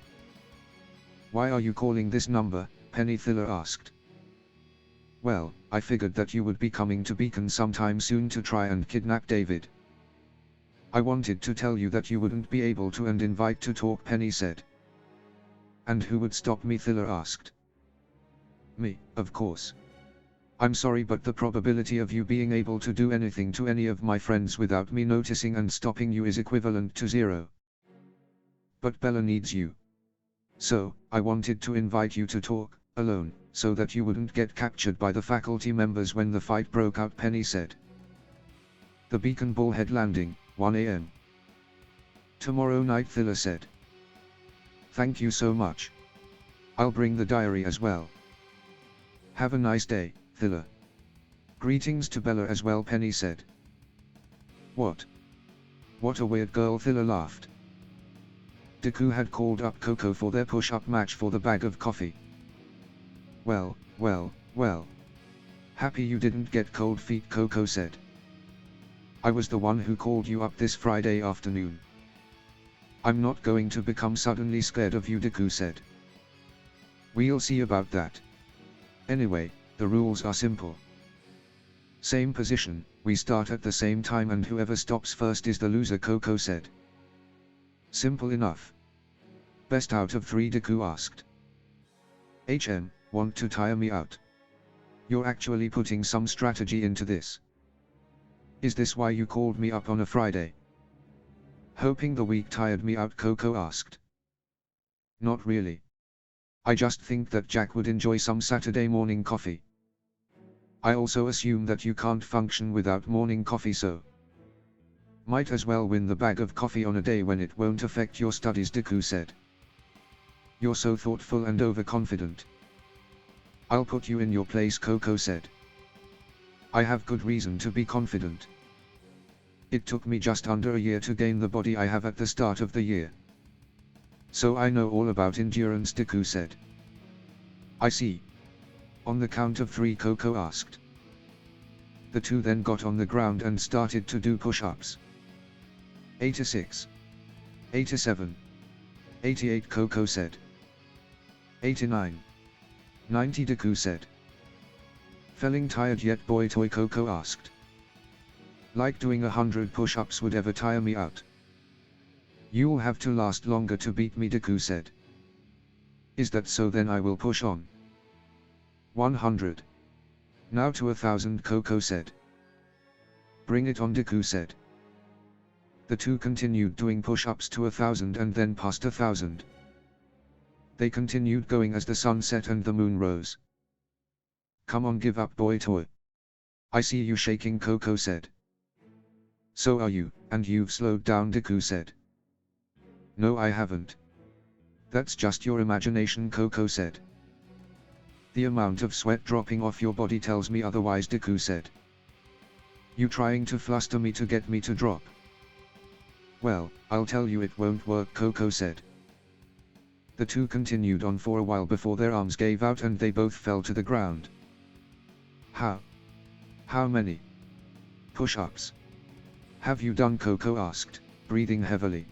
Why are you calling this number, Penny? Thriller asked. Well, I figured that you would be coming to Beacon sometime soon to try and kidnap David. I wanted to tell you that you wouldn't be able to and invite to talk, Penny said. And who would stop me? Thriller asked. Me, of course. I'm sorry, but the probability of you being able to do anything to any of my friends without me noticing and stopping you is equivalent to 0. But Bella needs you. So, I wanted to invite you to talk, alone, so that you wouldn't get captured by the faculty members when the fight broke out, Penny said. The Beacon Bullhead Landing, 1 a.m. Tomorrow night, Thriller said. Thank you so much. I'll bring the diary as well. Have a nice day, Thriller. Greetings to Bella as well, Penny said. What? What a weird girl, Thriller laughed. Deku had called up Coco for their push-up match for the bag of coffee. Well. Happy you didn't get cold feet, Coco said. I was the one who called you up this Friday afternoon. I'm not going to become suddenly scared of you, Deku said. We'll see about that. Anyway, the rules are simple. Same position, we start at the same time and whoever stops first is the loser, Coco said. Simple enough. Best out of 3, Deku asked. Want to tire me out? You're actually putting some strategy into this. Is this why you called me up on a Friday? Hoping the week tired me out, Coco asked. Not really. I just think that Jack would enjoy some Saturday morning coffee. I also assume that you can't function without morning coffee, so might as well win the bag of coffee on a day when it won't affect your studies, Deku said. You're so thoughtful and overconfident. I'll put you in your place, Coco said. I have good reason to be confident. It took me just under a year to gain the body I have at the start of the year. So I know all about endurance, Deku said. I see. On the count of 3, Coco asked. The two then got on the ground and started to do push-ups. 86. 87. 88, Coco said. 89. 90, Deku said. Feeling tired yet, boy toy, Coco asked. Like doing 100 push-ups would ever tire me out. You'll have to last longer to beat me, Deku said. Is that so? Then I will push on. 100. Now to 1,000, Coco said. Bring it on, Deku said. The two continued doing push-ups to 1,000 and then past 1,000. They continued going as the sun set and the moon rose. Come on, give up, boy toy. I see you shaking, Coco said. So are you, and you've slowed down, Deku said. No, I haven't. That's just your imagination, Coco said. The amount of sweat dropping off your body tells me otherwise, Deku said. You trying to fluster me to get me to drop? Well, I'll tell you it won't work, Coco said. The two continued on for a while before their arms gave out and they both fell to the ground. How many push-ups have you done? Coco asked, breathing heavily.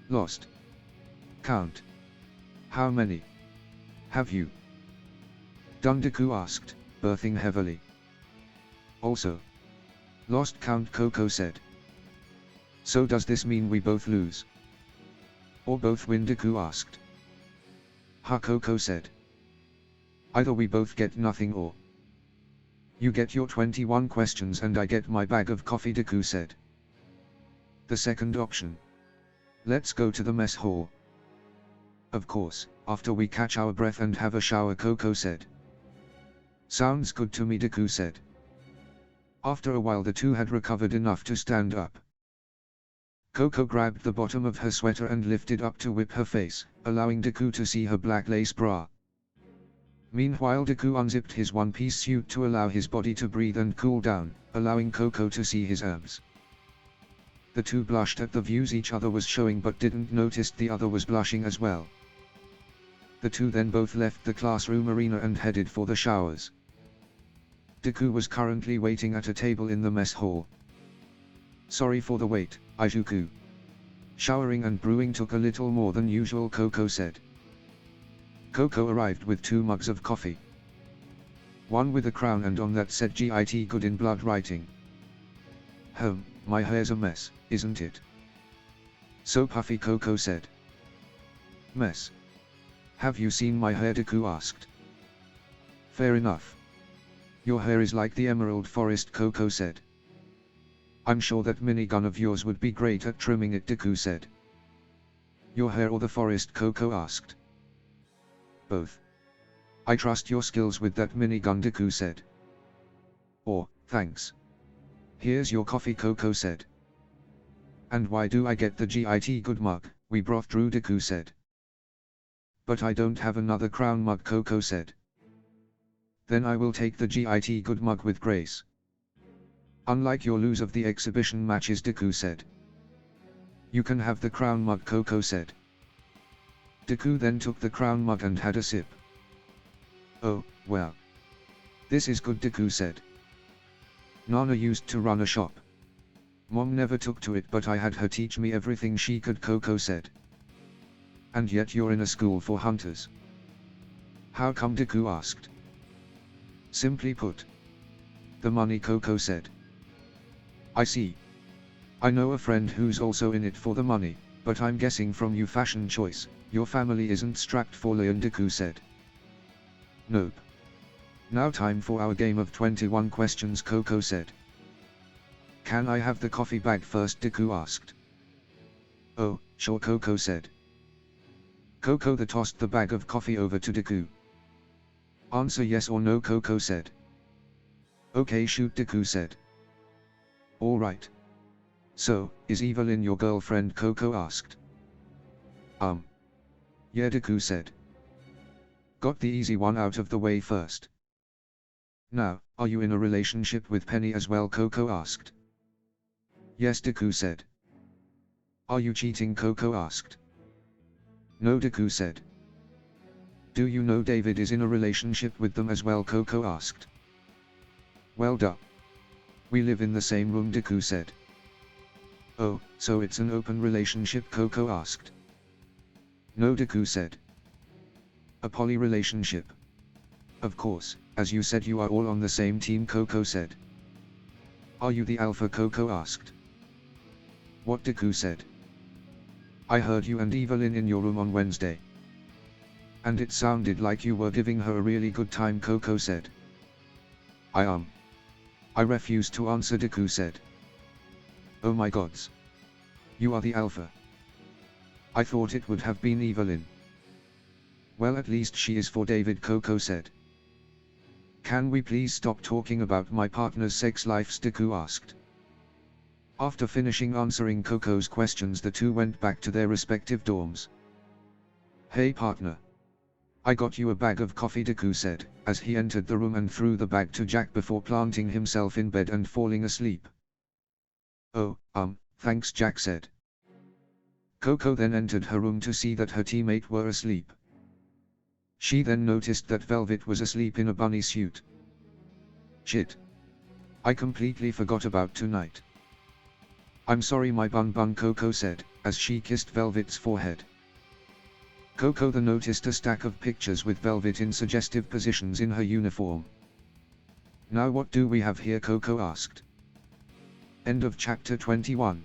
Lost count. How many have you done? Deku asked, breathing heavily. Also lost count, Coco said. So does this mean we both lose? Or both win? Deku asked. Ha, Coco said. Either we both get nothing or you get your 21 questions and I get my bag of coffee, Deku said. The second option. Let's go to the mess hall. Of course, after we catch our breath and have a shower, Coco said. Sounds good to me, Deku said. After a while the two had recovered enough to stand up. Coco grabbed the bottom of her sweater and lifted up to whip her face, allowing Deku to see her black lace bra. Meanwhile, Deku unzipped his one-piece suit to allow his body to breathe and cool down, allowing Coco to see his abs. The two blushed at the views each other was showing but didn't notice the other was blushing as well. The two then both left the classroom arena and headed for the showers. Deku was currently waiting at a table in the mess hall. Sorry for the wait, Izuku. Showering and brewing took a little more than usual, Coco said. Coco arrived with 2 mugs of coffee. One with a crown and on that said "GIT good" in blood writing. My hair's a mess, isn't it? So puffy, Coco said. Mess? Have you seen my hair? Deku asked. Fair enough. Your hair is like the emerald forest, Coco said. I'm sure that minigun of yours would be great at trimming it, Deku said. Your hair or the forest? Coco asked. Both. I trust your skills with that minigun, Deku said. Oh, thanks. Here's your coffee, Coco said. And why do I get the GIT good mug we brought through? Deku said. But I don't have another crown mug, Coco said. Then I will take the GIT good mug with grace. Unlike your lose of the exhibition matches, Deku said. You can have the crown mug, Coco said. Deku then took the crown mug and had a sip. Oh, wow. This is good, Deku said. Nana used to run a shop. Mom never took to it but I had her teach me everything she could, Coco said. And yet you're in a school for hunters. How come? Deku asked. Simply put. The money, Coco said. I see. I know a friend who's also in it for the money, but I'm guessing from your fashion choice, your family isn't strapped for lion, Deku said. Nope. Now time for our game of 21 questions, Coco said. Can I have the coffee bag first? Deku asked. Oh, sure, Coco said. Coco the tossed the bag of coffee over to Deku. Answer yes or no, Coco said. Okay, shoot, Deku said. Alright. So, is Evelyn your girlfriend, Coco asked. Yeah, Deku said. Got the easy one out of the way first. Now, are you in a relationship with Penny as well, Coco asked. Yes, Deku said. Are you cheating, Coco asked. No, Deku said. Do you know David is in a relationship with them as well, Coco asked. Well duh. We live in the same room, Deku said. Oh, so it's an open relationship, Coco asked. No, Deku said. A poly relationship. Of course, as you said you are all on the same team, Coco said. Are you the alpha, Coco asked. What, Deku said. I heard you and Evelyn in your room on Wednesday. And it sounded like you were giving her a really good time, Coco said. I refuse to answer, Deku said. Oh my gods. You are the alpha. I thought it would have been Evelyn. Well, at least she is for David, Coco said. Can we please stop talking about my partner's sex lives, Deku asked. After finishing answering Coco's questions, the two went back to their respective dorms. Hey partner. I got you a bag of coffee, Deku said, as he entered the room and threw the bag to Jack before planting himself in bed and falling asleep. Oh, thanks, Jack said. Coco then entered her room to see that her teammate were asleep. She then noticed that Velvet was asleep in a bunny suit. Shit. I completely forgot about tonight. I'm sorry my bun, Coco said, as she kissed Velvet's forehead. Coco then noticed a stack of pictures with Velvet in suggestive positions in her uniform. Now what do we have here, Coco asked. End of chapter 21.